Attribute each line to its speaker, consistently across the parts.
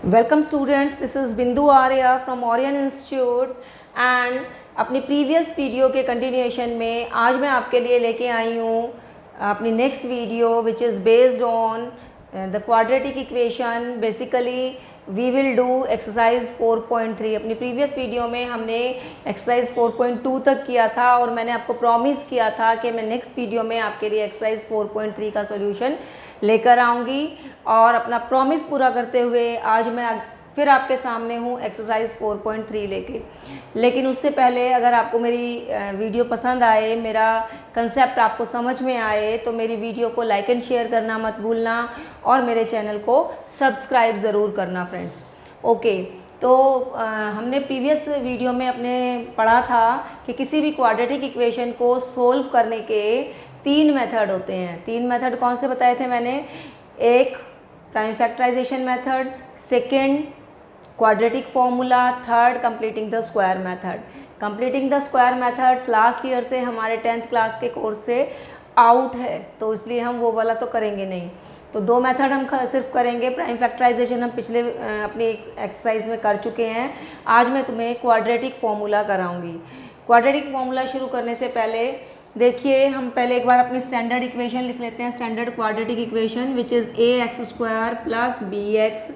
Speaker 1: Welcome students, this is Bindu Arya from Orion Institute and अपनी previous video के continuation में आज मैं आपके लिए लेके आई हूँ अपनी next video which is based on the quadratic equation. Basically we will do exercise 4.3। अपनी प्रीवियस वीडियो में हमने एक्सरसाइज 4.2 तक किया था और मैंने आपको प्रॉमिस किया था कि मैं नेक्स्ट वीडियो में आपके लिए एक्सरसाइज 4.3 का सॉल्यूशन लेकर आऊँगी और अपना प्रॉमिस पूरा करते हुए आज मैं फिर आपके सामने हूँ एक्सरसाइज 4.3 लेके। लेकिन उससे पहले अगर आपको मेरी वीडियो पसंद आए, मेरा कंसेप्ट आपको समझ में आए तो मेरी वीडियो को लाइक एंड शेयर करना मत भूलना और मेरे चैनल को सब्सक्राइब ज़रूर करना फ्रेंड्स। ओके, तो हमने प्रीवियस वीडियो में अपने पढ़ा था कि किसी भी क्वाड्रेटिक इक्वेशन को सोल्व करने के 3 मेथड होते हैं। 3 मेथड कौन से बताए थे मैंने? एक prime factorisation method, second quadratic formula, third completing the square method. Completing the square method last year से हमारे 10th क्लास के कोर्स से आउट है, तो इसलिए हम वो वाला तो करेंगे नहीं। तो 2 मेथड हम सिर्फ करेंगे। प्राइम फैक्टराइजेशन हम पिछले अपनी एक्सरसाइज में कर चुके हैं। आज मैं तुम्हें क्वाड्रेटिक फॉर्मूला कराऊंगी। क्वाड्रेटिक फॉर्मूला शुरू करने से पहले देखिए, हम पहले एक बार अपनी स्टैंडर्ड इक्वेशन लिख लेते हैं। Standard quadratic equation which is ax² plus bx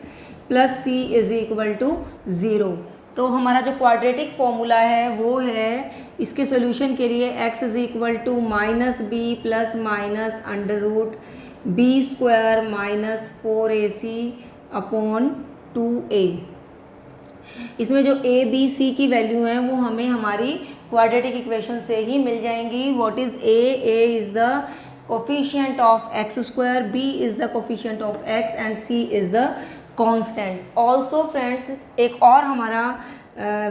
Speaker 1: plus c is equal to 0। तो हमारा जो क्वाड्रेटिक फॉर्मूला है वो है, इसके सोल्यूशन के लिए x is equal to -b plus minus under root b² minus 4ac upon 2a। इसमें जो a b c की वैल्यू है वो हमें हमारी क्वाड्रेटिक इक्वेशन से ही मिल जाएंगी। What is a is the coefficient of x², b is the coefficient of x and c is the constant. Also friends, एक और हमारा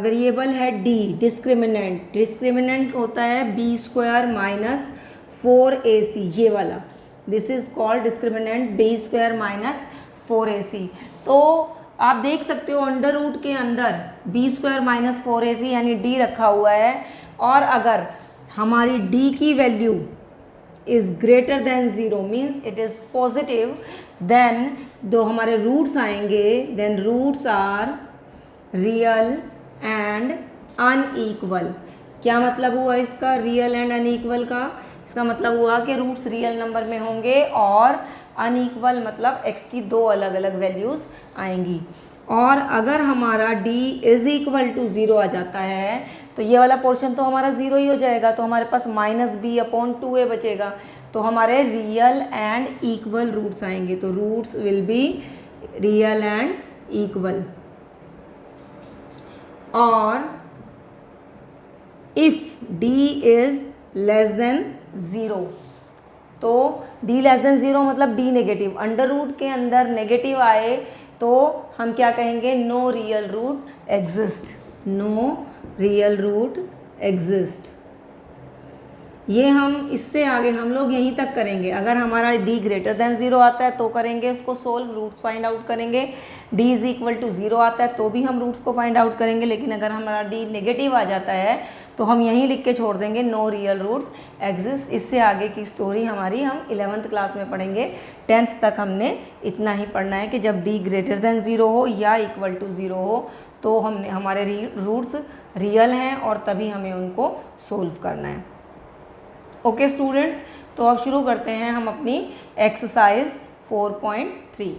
Speaker 1: वेरिएबल है d, डिस्क्रिमिनेंट। डिस्क्रिमिनेंट होता है b² माइनस 4ac, ये वाला। This is called discriminant b² minus 4ac। तो आप देख सकते हो अंडर रूट के अंदर b² माइनस 4ac यानी d रखा हुआ है, और अगर हमारी d की value is greater than 0 means it is positive, then जो हमारे रूट्स आएंगे, then roots are real and unequal. क्या मतलब हुआ इसका रियल एंड अनईक्वल का? इसका मतलब हुआ कि रूट्स रियल नंबर में होंगे और अनईक्वल मतलब x की 2 अलग अलग वैल्यूज़ आएंगी। और अगर हमारा d इज़ इक्वल टू 0 आ जाता है तो ये वाला पोर्शन तो हमारा 0 ही हो जाएगा, तो हमारे पास -b/2a बचेगा। तो हमारे रियल एंड इक्वल रूट्स आएंगे, तो roots will be real and equal. और if d is less than 0, तो d लेस देन 0 मतलब d नेगेटिव। अंडर रूट के अंदर नेगेटिव आए तो हम क्या कहेंगे? No real root exist, no real root exist. ये हम इससे आगे हम लोग यहीं तक करेंगे। अगर हमारा d ग्रेटर देन 0 आता है तो करेंगे उसको सोल्व, रूट्स फाइंड आउट करेंगे। d इज़ इक्वल टू 0 आता है तो भी हम रूट्स को फाइंड आउट करेंगे। लेकिन अगर हमारा d नेगेटिव आ जाता है तो हम यहीं लिख के छोड़ देंगे नो रियल रूट्स एग्जिस्ट। इससे आगे की स्टोरी हमारी हम 11th क्लास में पढ़ेंगे। 10th तक हमने इतना ही पढ़ना है कि जब d ग्रेटर देन 0 हो या इक्वल टू 0 हो तो हमने हमारे रूट्स रियल हैं और तभी हमें उनको सोल्व करना है। ओके स्टूडेंट्स, तो अब शुरू करते हैं हम अपनी एक्सरसाइज 4.3।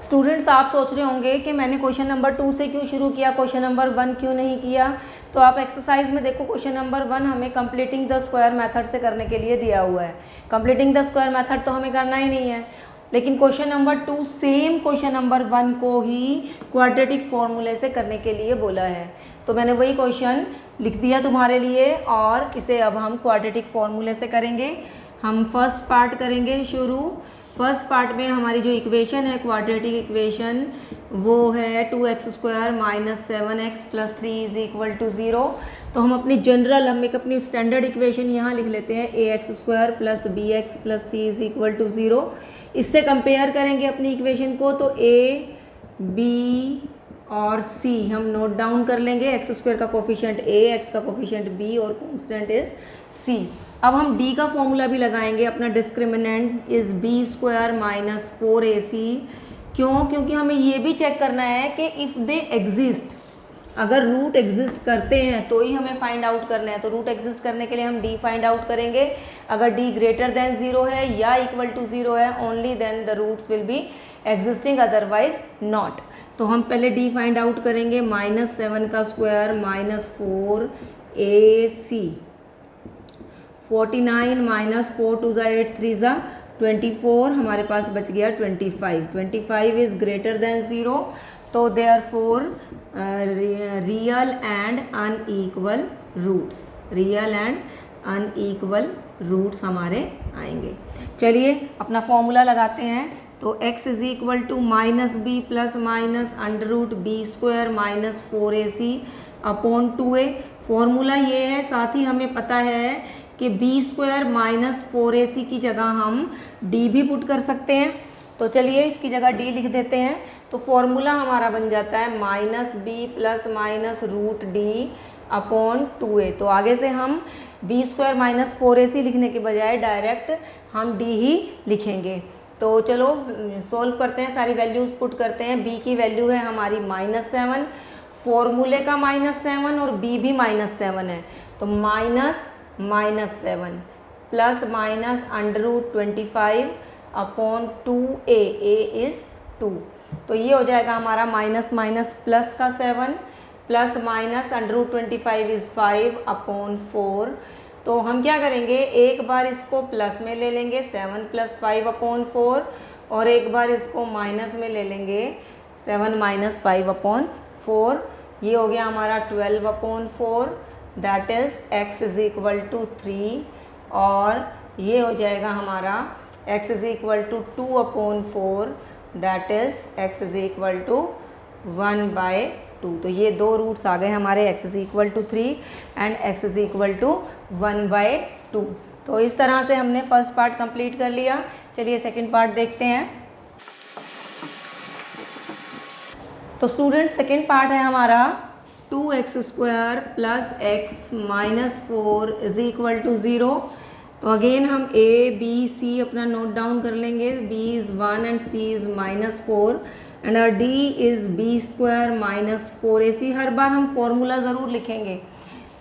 Speaker 1: स्टूडेंट्स, आप सोच रहे होंगे कि मैंने क्वेश्चन नंबर 2 से क्यों शुरू किया, क्वेश्चन नंबर 1 क्यों नहीं किया? तो आप एक्सरसाइज में देखो, क्वेश्चन नंबर 1 हमें कंप्लीटिंग द स्क्वायर मेथड से करने के लिए दिया हुआ है। कंप्लीटिंग द स्क्वायर मेथड तो हमें करना ही नहीं है, लेकिन question number 2 same question number 1 को ही क्वाड्रेटिक फॉर्मूले से करने के लिए बोला है। तो मैंने वही क्वेश्चन लिख दिया तुम्हारे लिए और इसे अब हम क्वाड्रेटिक फॉर्मूले से करेंगे। हम फर्स्ट पार्ट करेंगे शुरू। फर्स्ट पार्ट में हमारी जो इक्वेशन है क्वाड्रेटिक इक्वेशन वो है 2x² minus 7x plus 3 is equal to 0। तो हम अपनी जनरल, हम एक अपनी स्टैंडर्ड इक्वेशन यहाँ लिख लेते हैं ax² plus bx plus c is equal to 0। इससे कंपेयर करेंगे अपनी इक्वेशन को, तो a b और c हम नोट डाउन कर लेंगे। x² का कोफिशिएंट a, x का कोफिशिएंट b और कांस्टेंट इज c। अब हम d का फॉर्मूला भी लगाएंगे। अपना discriminant is b² minus 4ac क्यों? क्योंकि हमें ये भी चेक करना है कि इफ़ दे एग्जिस्ट, अगर रूट एग्जिस्ट करते हैं तो ही हमें फाइंड आउट करना है। तो रूट एग्जिस्ट करने के लिए हम डी फाइंड आउट करेंगे। अगर डी ग्रेटर देन 0 है या इक्वल टू 0 है, only then the roots will be existing, otherwise not. तो हम पहले डी फाइंड आउट करेंगे। -7 का स्क्वायर -4ac, 49 -4 2 8 3 24, हमारे पास बच गया 25। 25 इज ग्रेटर देन 0, तो therefore real and unequal roots, real and unequal roots हमारे आएंगे। चलिए अपना फॉर्मूला लगाते हैं। तो x is equal to -b plus minus √b² -4ac upon 2a। Formula ये है, साथ ही हमें पता है कि b² -4ac की जगह हम d भी पुट कर सकते हैं। तो चलिए इसकी जगह d लिख देते हैं। तो फॉर्मूला हमारा बन जाता है -b plus minus √d upon 2a। तो आगे से हम b² -4ac लिखने के बजाय डायरेक्ट हम d ही लिखेंगे। तो चलो सोल्व करते हैं, सारी वैल्यूज़ पुट करते हैं। b की वैल्यू है हमारी -7, फॉर्मूले का -7 और b भी -7 है। तो -7 plus minus √25 upon 2a, a is 2। तो ये हो जाएगा हमारा माइनस प्लस का 7 प्लस माइनस √25 इज़ 5 अपॉन 4। तो हम क्या करेंगे, एक बार इसको प्लस में ले लेंगे 7 + 5 अपॉन 4, और एक बार इसको माइनस में ले लेंगे 7 - 5 अपॉन 4। ये हो गया हमारा 12 upon 4, that is x is equal to 3, और ये हो जाएगा हमारा x is equal to 2 upon 4, that is x is equal to 1/2। तो ये दो रूट्स आ गए हमारे, x is equal to 3 and x is equal to 1/2। तो इस तरह से हमने फर्स्ट पार्ट कंप्लीट कर लिया। चलिए सेकंड पार्ट देखते हैं। तो स्टूडेंट सेकंड पार्ट है हमारा 2x² plus x minus 4 is equal to 0। तो अगेन हम a b c अपना नोट डाउन कर लेंगे। b is 1 and c is -4 and our d is b² -4ac। हर बार हम फॉर्मूला ज़रूर लिखेंगे।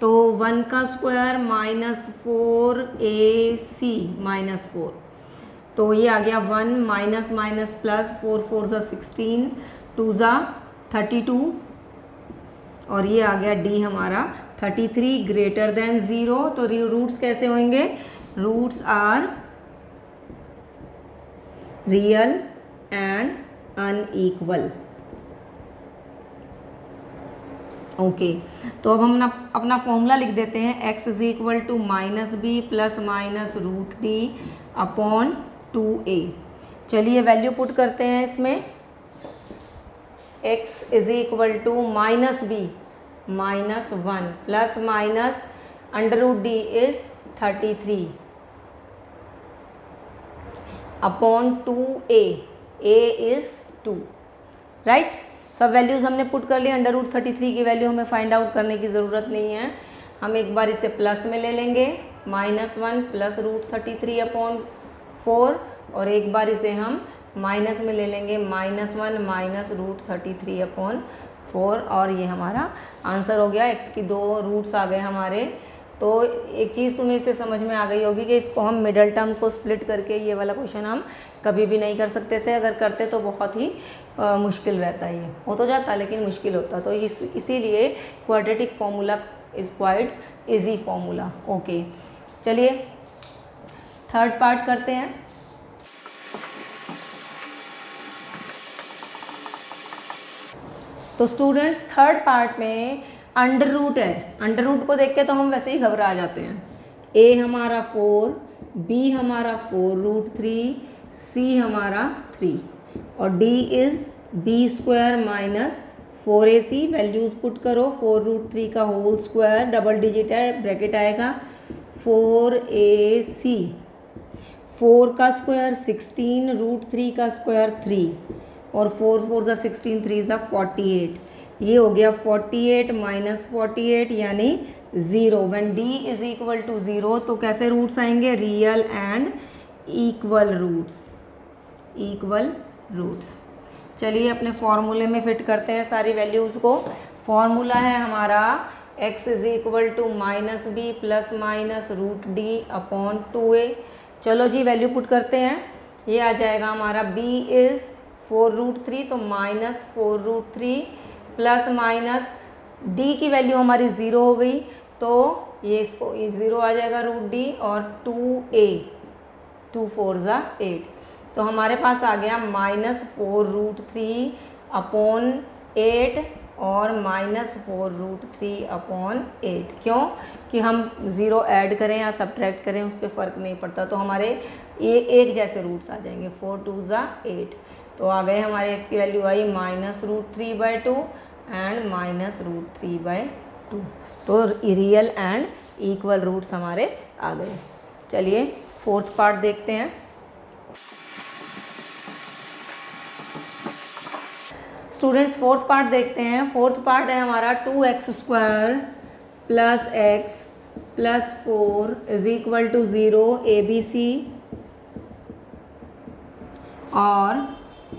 Speaker 1: तो 1 का स्क्वायर -4ac -4, तो ये आ गया 1 माइनस माइनस प्लस 4 4 ज़ा 16 2 ज़ा 32, और ये आ गया d हमारा 33 ग्रेटर देन 0। तो रूट्स कैसे होंगे, roots are real and unequal. Okay, तो अब हम अपना फॉर्मूला लिख देते हैं। x is equal to -b plus minus √d upon 2a। चलिए वैल्यू पुट करते हैं इसमें। x is equal to -b -1 plus minus √d is 33 upon 2a, a is 2, right. सब वैल्यूज़ हमने पुट कर ली। √33 की वैल्यू हमें फाइंड आउट करने की ज़रूरत नहीं है। हम एक बार इसे प्लस में ले लेंगे, -1 प्लस √33 अपॉन 4, और एक बार इसे हम माइनस में ले लेंगे, -1 माइनस √33 अपॉन 4, और ये हमारा आंसर हो गया। x की दो रूट्स आ गए हमारे। तो एक चीज़ तुम्हें इससे समझ में आ गई होगी कि इसको हम मिडल टर्म को स्प्लिट करके ये वाला क्वेश्चन हम कभी भी नहीं कर सकते थे। अगर करते तो बहुत ही मुश्किल रहता है। ये हो तो जाता लेकिन मुश्किल होता। तो इसीलिए quadratic formula is quite easy formula. Okay, चलिए थर्ड पार्ट करते हैं। तो स्टूडेंट्स थर्ड पार्ट में अंडर रूट है। अंडर रूट को देख के तो हम वैसे ही घबरा जाते हैं। a हमारा 4, b हमारा 4√3, c हमारा 3, और d is b² -4ac। Values put करो। 4√3 का होल स्क्वायर, डबल डिजिट है, ब्रैकेट आएगा, 4ac। 4 का स्क्वायर 16, √3 का स्क्वायर 3, और 4 4 ज़ा 16 3 ज़ा 48। ये हो गया 48 - 48 यानी 0। When d is equal to 0 तो कैसे रूट्स आएंगे, real and equal roots, equal roots. चलिए अपने फॉर्मूले में फिट करते हैं सारी वैल्यूज़ को। फॉर्मूला है हमारा x is equal to minus b plus minus root D upon 2a। चलो जी वैल्यू पुट करते हैं। ये आ जाएगा हमारा b इज़ 4√3 तो माइनस 4√3 प्लस माइनस d की वैल्यू हमारी 0 हो गई तो ये इसको 0 आ जाएगा रूट डी और 2a 2 4 ज़ा 8 तो हमारे पास आ गया माइनस 4√3 अपॉन 8 और माइनस 4√3 अपॉन 8। क्यों कि हम 0 ऐड करें या सब्ट्रैक्ट करें उस पर फ़र्क नहीं पड़ता, तो हमारे ये एक जैसे रूट्स आ जाएंगे। 4 2 ज़ा 8 तो आ गए हमारे x की वैल्यू आई -√3/2 एंड -√3/2। तो रियल एंड इक्वल रूट्स हमारे आ गए। चलिए फोर्थ पार्ट देखते हैं। स्टूडेंट्स फोर्थ पार्ट देखते हैं। फोर्थ पार्ट है हमारा 2x² plus x plus 4 is equal to 0 ABC और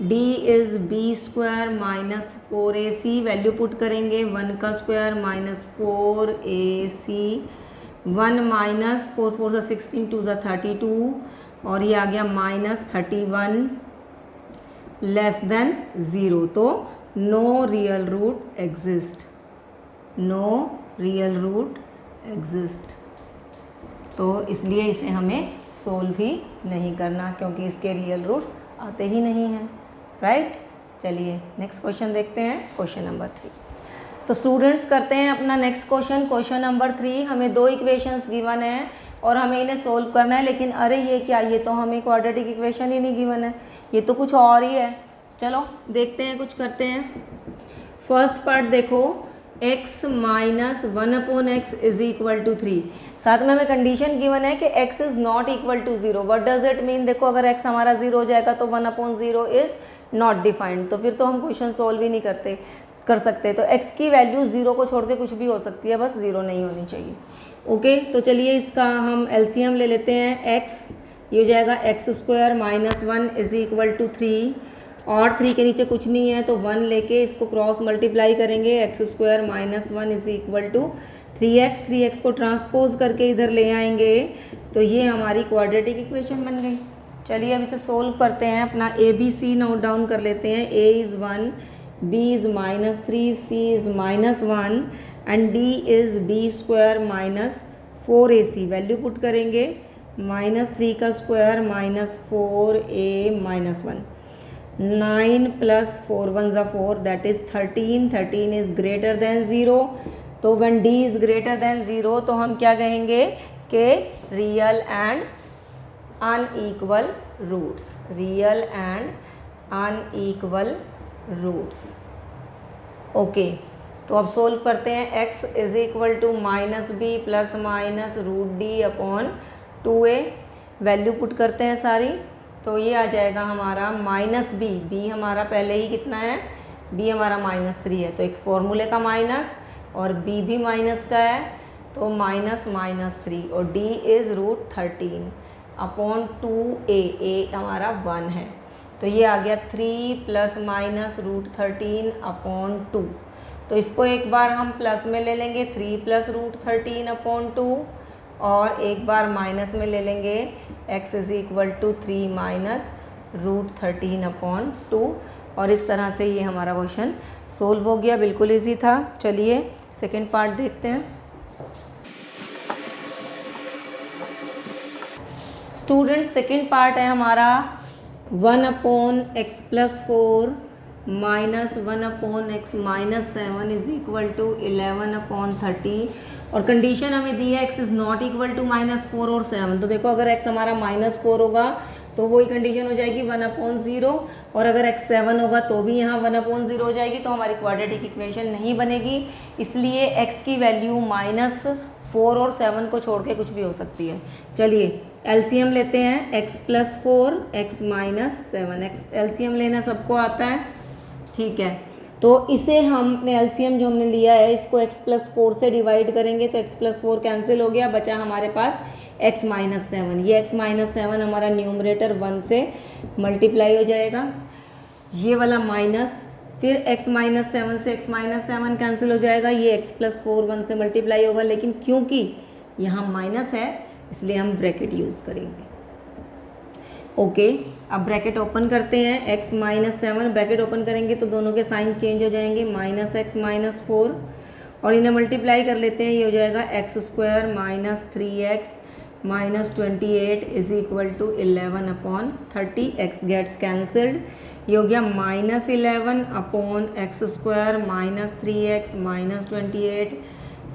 Speaker 1: d is b² minus 4ac। Value put करेंगे 1 का स्क्वायर माइनस 4ac 1 माइनस 4 4 ज़ा 16 2 ज़ा 32 और ये आ गया -31 लेस देन 0। तो no real root exist, no real root exist. तो इसलिए इसे हमें सोल्व ही नहीं करना क्योंकि इसके रियल रूट्स आते ही नहीं हैं, राइट। चलिए नेक्स्ट क्वेश्चन देखते हैं, क्वेश्चन नंबर 3। तो स्टूडेंट्स करते हैं अपना नेक्स्ट क्वेश्चन। क्वेश्चन नंबर 3 हमें 2 इक्वेशंस गिवन है और हमें इन्हें सोल्व करना है। लेकिन अरे ये क्या, ये तो हमें क्वाड्रेटिक इक्वेशन ही नहीं गिवन है, ये तो कुछ और ही है। चलो देखते हैं, कुछ करते हैं। फर्स्ट पार्ट देखो, x minus 1/x is equal to 3। साथ में हमें कंडीशन गिवन है कि x is not equal to 0। What does it mean? देखो अगर x हमारा 0 हो जाएगा तो 1/0 इज़ नॉट डिफाइंड, तो फिर तो हम क्वेश्चन सोल्व ही नहीं कर सकते। तो x की वैल्यू 0 को छोड़ के कुछ भी हो सकती है, बस 0 नहीं होनी चाहिए। ओके तो चलिए इसका हम एलसीएम ले लेते हैं। x ये हो जाएगा x² minus 1 is equal to 3 और 3 के नीचे कुछ नहीं है तो 1 लेके इसको क्रॉस मल्टीप्लाई करेंगे। x² minus 1 is equal to 3x को ट्रांसपोज करके इधर ले आएंगे तो ये हमारी क्वाड्रेटिक इक्वेशन बन गई। चलिए अब इसे सोल्व करते हैं। अपना ABC नोट डाउन कर लेते हैं। a is 1, b is -3, c is -1 and d is b² minus 4ac। Value put करेंगे -3 का square minus 4a minus 1। 9 plus 4 1 ज़ा 4 that is 13। 13 is greater than 0। तो when d is greater than 0 तो हम क्या कहेंगे कि real and unequal roots, real and unequal roots. Okay तो अब सोल्व करते हैं। x is equal to -b plus minus √d upon 2a। Value put करते हैं सारी तो ये आ जाएगा हमारा -b हमारा पहले ही कितना है, b हमारा -3 है तो एक फॉर्मूले का माइनस और b भी माइनस का है तो -3 और d इज़ √13 अपॉन 2a हमारा 1 है तो ये आ गया 3 प्लस माइनस √13 अपॉन 2। तो इसको एक बार हम प्लस में ले लेंगे 3 प्लस √13 अपॉन 2 और एक बार माइनस में ले लेंगे x is equal to 3 minus √13 upon 2 और इस तरह से ये हमारा क्वेश्चन सोल्व हो गया। बिल्कुल इजी था। चलिए सेकंड पार्ट देखते हैं। स्टूडेंट सेकंड पार्ट है हमारा 1/x plus 4 minus 1/x minus 7 is equal to 11/30 और कंडीशन हमें दी है x is not equal to -4 और 7। तो देखो अगर x हमारा -4 होगा तो वही कंडीशन हो जाएगी 1/0 और अगर x 7 होगा तो भी यहाँ 1/0 हो जाएगी तो हमारी क्वाड्रेटिक इक्वेशन नहीं बनेगी। इसलिए x की वैल्यू -4 और 7 को छोड़ के कुछ भी हो सकती है। चलिए एलसीएम लेते हैं। x plus 4 x minus 7। LCM लेना सबको आता है, ठीक है। तो इसे हमने एलसीएम जो हमने लिया है इसको x प्लस 4 से डिवाइड करेंगे तो x प्लस 4 कैंसिल हो गया, बचा हमारे पास x माइनस 7। ये x माइनस 7 हमारा न्यूमरेटर 1 से मल्टीप्लाई हो जाएगा ये वाला माइनस, फिर x माइनस 7 से x माइनस 7 कैंसिल हो जाएगा, ये x प्लस 4 1 से मल्टीप्लाई होगा, लेकिन क्योंकि यहाँ माइनस है इसलिए हम ब्रैकेट यूज़ करेंगे। ओके, अब ब्रैकेट ओपन करते हैं, x माइनस 7 ब्रैकेट ओपन करेंगे तो दोनों के साइन चेंज हो जाएंगे, माइनस एक्स माइनस 4, और इन्हें मल्टीप्लाई कर लेते हैं, ये हो जाएगा x square minus 3x minus 28 is equal to 11 upon 30, x gets cancelled, ये हो गया minus 11 upon x square minus 3x minus 28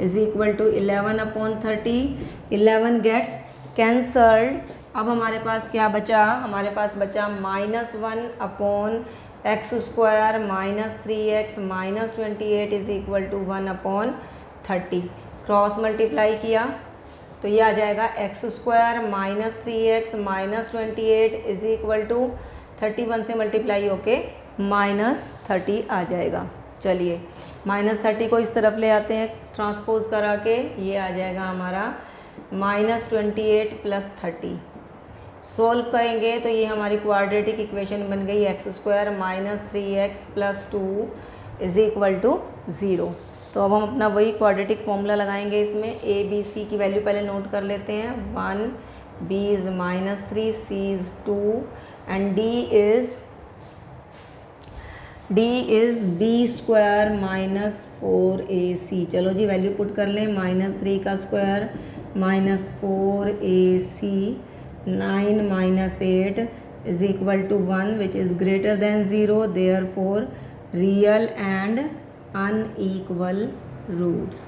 Speaker 1: is equal to 11 upon 30, 11 gets cancelled. अब हमारे पास क्या बचा, हमारे पास बचा minus 1 upon x square minus 3x minus 28 is equal to 1 upon 30, cross multiply किया तो ये आ जाएगा x square minus 3x minus 28 is equal to 31 से मल्टीप्लाई होके माइनस 30 आ जाएगा। चलिए माइनस 30 को इस तरफ ले आते हैं ट्रांसपोज करा के, ये आ जाएगा हमारा माइनस 28 प्लस 30, सोल्व करेंगे तो ये हमारी क्वाड्रेटिक इक्वेशन बन गई, x square minus 3x plus 2 is equal to 0। तो अब हम अपना वही क्वाड्रेटिक फॉर्मूला लगाएंगे इसमें, ए बी सी की वैल्यू पहले नोट कर लेते हैं, 1 b is minus 3 c is 2 and d is b square minus 4ac। चलो जी वैल्यू पुट कर लें, माइनस 3 का square minus 4ac, 9 minus 8 is equal to 1 which is greater than 0, therefore real and unequal roots.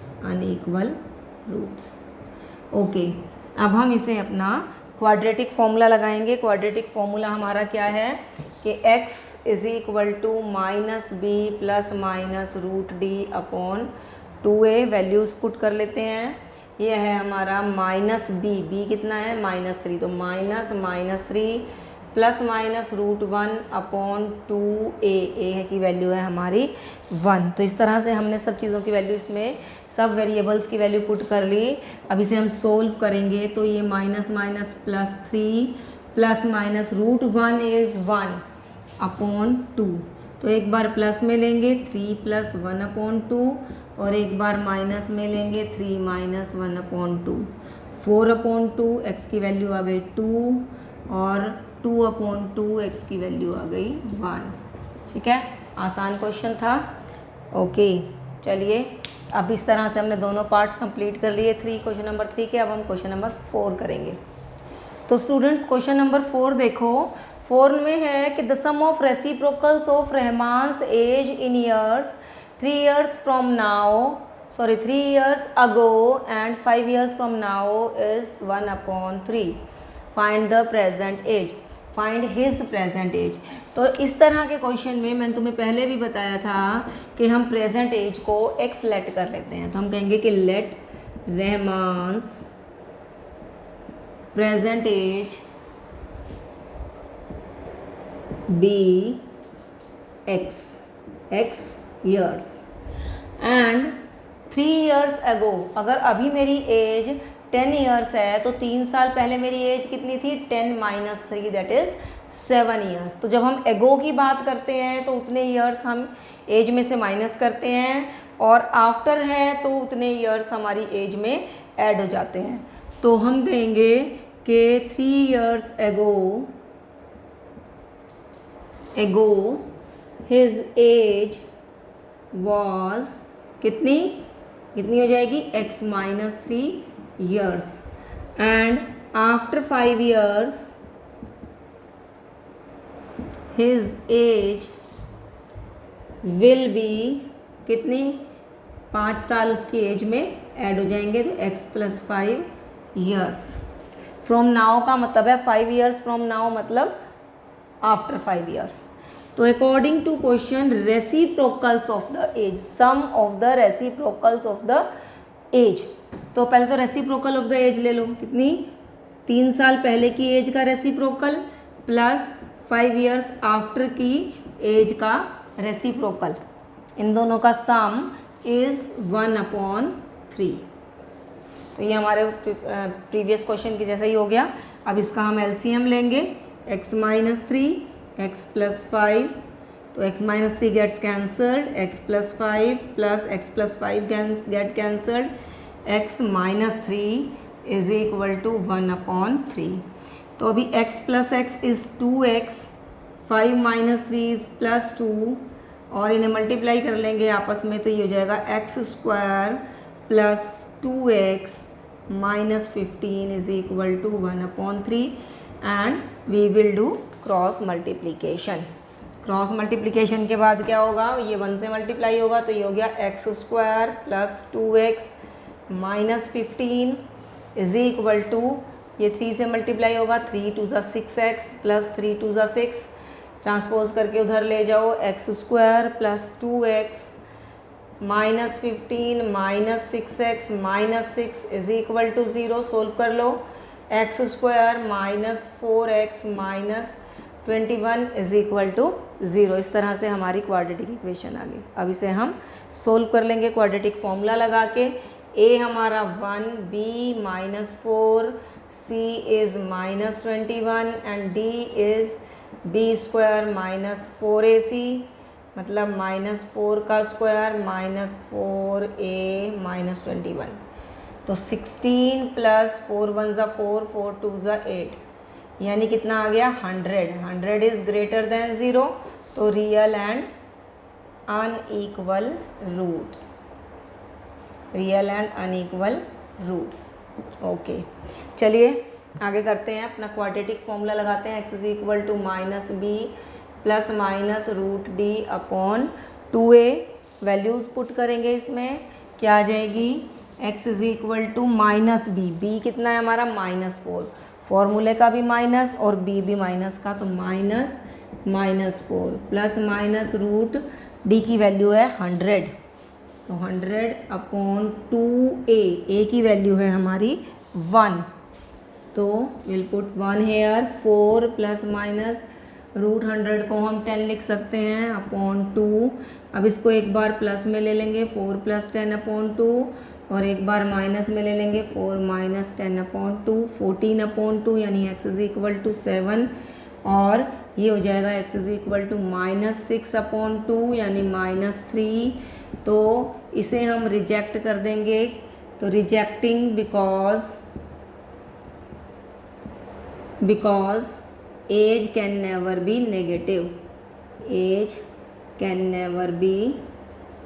Speaker 1: Okay, अब हम इसे अपना quadratic formula लगाएंगे। क्वाड्रेटिक फॉर्मूला हमारा क्या है कि x is equal to minus b plus minus root D upon 2a, values put कर लेते हैं, ये है हमारा माइनस b कितना है माइनस 3, तो minus 3 plus minus root 1 upon 2a की वैल्यू है हमारी 1। तो इस तरह से हमने सब चीज़ों की वैल्यू इसमें, सब वेरिएबल्स की वैल्यू पुट कर ली। अब इसे हम सोल्व करेंगे तो ये minus minus plus 3 plus minus root 1 is 1 upon 2, तो एक बार प्लस में लेंगे 3 प्लस 1 अपॉन 2 और एक बार माइनस में लेंगे 3 माइनस 1 अपॉन 2, 4 अपॉन 2, एक्स की वैल्यू आ गई 2 और 2 अपॉन 2 एक्स की वैल्यू आ गई 1। ठीक है, आसान क्वेश्चन था। ओके, चलिए अब इस तरह से हमने दोनों पार्ट्स कंप्लीट कर लिए क्वेश्चन नंबर 3 के। अब हम क्वेश्चन नंबर 4 करेंगे। तो स्टूडेंट्स क्वेश्चन नंबर 4 देखो, 4 में है कि the sum of reciprocals of Rahman's age in years 3 years from now, 3 years ago and 5 years from now is 1 upon 3. Find the present age. Find his present age. तो इस तरह के क्वेश्चन में मैंने तुम्हें पहले भी बताया था कि हम प्रेजेंट एज को x लेट कर लेते हैं, तो हम कहेंगे कि let Rahman's present age be x years and 3 years ago, अगर अभी मेरी एज 10 years है तो 3 साल पहले मेरी एज कितनी थी 10 माइनस 3 दैट इज़ 7 years। तो जब हम एगो की बात करते हैं तो उतने ईयर्स हम एज में से माइनस करते हैं और आफ्टर है तो उतने ईयर्स हमारी एज में ऐड हो जाते हैं। तो हम कहेंगे कि 3 years ago his age was कितनी हो जाएगी x minus 3 years and after 5 years his age will be कितनी 5 साल उसकी एज में ऐड हो जाएंगे, तो x plus 5 years। From now का मतलब है 5 years फ्रॉम नाउ मतलब आफ्टर 5 years। तो according to question reciprocals of the age, sum of the reciprocals of the age. तो पहले तो रेसिप्रोकल ऑफ द एज ले लो, कितनी 3 साल पहले की एज का रेसिप्रोकल प्लस 5 years आफ्टर की एज का रेसिप्रोकल, इन दोनों का सम इज़ 1 अपॉन 3। तो ये हमारे प्रीवियस क्वेश्चन की जैसा ही हो गया। अब इसका हम एलसीएम लेंगे, x माइनस 3 x प्लस 5 तो x minus 3 gets cancelled, x plus 5 plus x plus 5 get cancelled, x minus 3 is equal to 1/3। तो अभी x plus x is 2x, 5 minus 3 is plus 2 और इन्हें मल्टीप्लाई कर लेंगे आपस में तो ये हो जाएगा x square plus 2x minus 15 is equal to 1/3 and we will do cross multiplication. Cross multiplication के बाद क्या होगा, ये 1 से मल्टीप्लाई होगा तो ये हो गया x square plus 2x minus 15 is equal to, ये 3 से मल्टीप्लाई होगा, 3 2 ज़ा 6x प्लस 3 2 ज़ा 6, ट्रांसपोज करके उधर ले जाओ, x square plus 2x minus 15 minus 6x minus 6 is equal to 0। Solve कर लो, x square minus 4x minus 21 is equal to 0। इस तरह से हमारी क्वाड्रेटिक इक्वेशन आ गई। अब इसे हम सोल्व कर लेंगे क्वाड्रेटिक फॉर्मूला लगा के। a हमारा 1, b minus 4, c is minus 21 and d is b square minus 4ac, मतलब माइनस 4 का स्क्वायर माइनस 4a माइनस 21। तो 16 प्लस 4 1 ज़ा 4, 4 2 ज़ा 8, यानी कितना आ गया 100। 100 इज़ ग्रेटर देन 0, तो real and unequal root, real and unequal roots. Okay, चलिए आगे करते हैं, अपना क्वाड्रेटिक फॉर्मूला लगाते हैं। x is equal to minus b plus minus root D upon 2a। Values put करेंगे, इसमें क्या आ जाएगी, x is equal to minus b, b कितना है हमारा -4, फॉर्मूले का भी माइनस और b भी माइनस का, तो -4 प्लस माइनस रूट d की वैल्यू है 100, तो 100 अपॉन 2a, a की वैल्यू है हमारी 1, तो will put 1 here. 4 plus minus root 100 को हम 10 लिख सकते हैं अपॉन 2। अब इसको एक बार प्लस में ले लेंगे, 4 प्लस 10 अपॉन 2, और एक बार माइनस में ले लेंगे, 4 माइनस 10 अपॉन 2, 14 अपॉन 2, यानी x इज इक्वल टू 7, और ये हो जाएगा x is equal to minus 6 upon 2, यानी -3। तो इसे हम रिजेक्ट कर देंगे, तो rejecting because age can never be negative, age can never be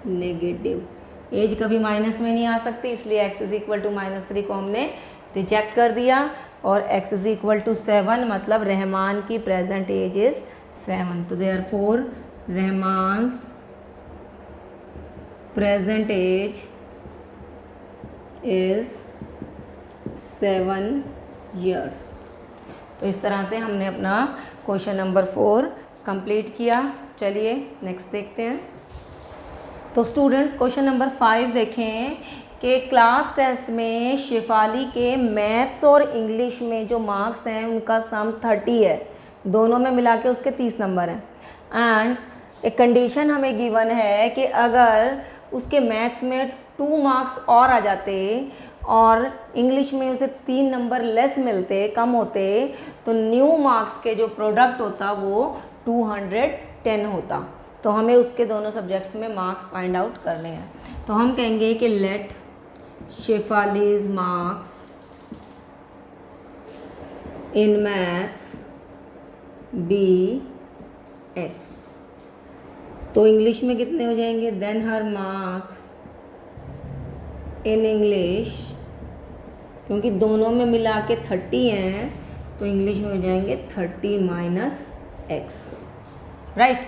Speaker 1: negative, age कभी माइनस में नहीं आ सकती, इसलिए x इज इक्वल टू -3 को हमने रिजेक्ट कर दिया, और x इज इक्वल टू 7, मतलब रहमान की प्रेजेंट एज इज 7, तो therefore Rahman's present age is 7 years। तो इस तरह से हमने अपना क्वेश्चन नंबर 4 कंप्लीट किया। चलिए नेक्स्ट देखते हैं। तो स्टूडेंट्स क्वेश्चन नंबर 5 देखें कि क्लास टेस्ट में शेफाली के मैथ्स और इंग्लिश में जो मार्क्स हैं उनका सम 30 है, दोनों में मिला के उसके 30 नंबर हैं, एंड एक कंडीशन हमें गिवन है कि अगर उसके मैथ्स में 2 मार्क्स और आ जाते और इंग्लिश में उसे 3 नंबर लेस मिलते, कम होते, तो न्यू मार्क्स के जो प्रोडक्ट होता वो 210 होता। तो हमें उसके दोनों सब्जेक्ट्स में मार्क्स फाइंड आउट करने हैं। तो हम कहेंगे कि let Shefali's marks in maths be x, तो इंग्लिश में कितने हो जाएंगे, then her marks in English, क्योंकि दोनों में मिला के 30 हैं तो इंग्लिश में हो जाएंगे 30 माइनस x, राइट।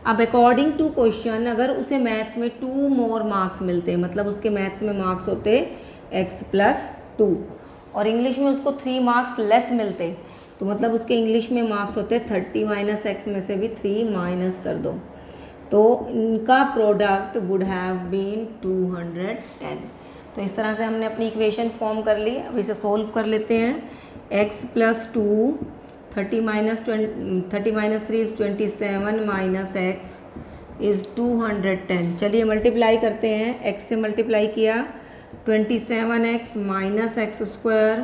Speaker 1: अब अकॉर्डिंग टू क्वेश्चन अगर उसे मैथ्स में 2 मोर मार्क्स मिलते, मतलब उसके मैथ्स में मार्क्स होते x प्लस 2 और इंग्लिश में उसको 3 मार्क्स लेस मिलते, तो मतलब उसके इंग्लिश में मार्क्स होते 30 माइनस x में से भी 3 माइनस कर दो, तो इनका प्रोडक्ट वुड हैव बीन 210। तो इस तरह से हमने अपनी इक्वेशन फॉर्म कर ली। अब इसे सोल्व कर लेते हैं। x plus 2, 30 minus 3 is 27 minus x is 210। चलिए मल्टीप्लाई करते हैं, x से मल्टीप्लाई किया 27x minus x square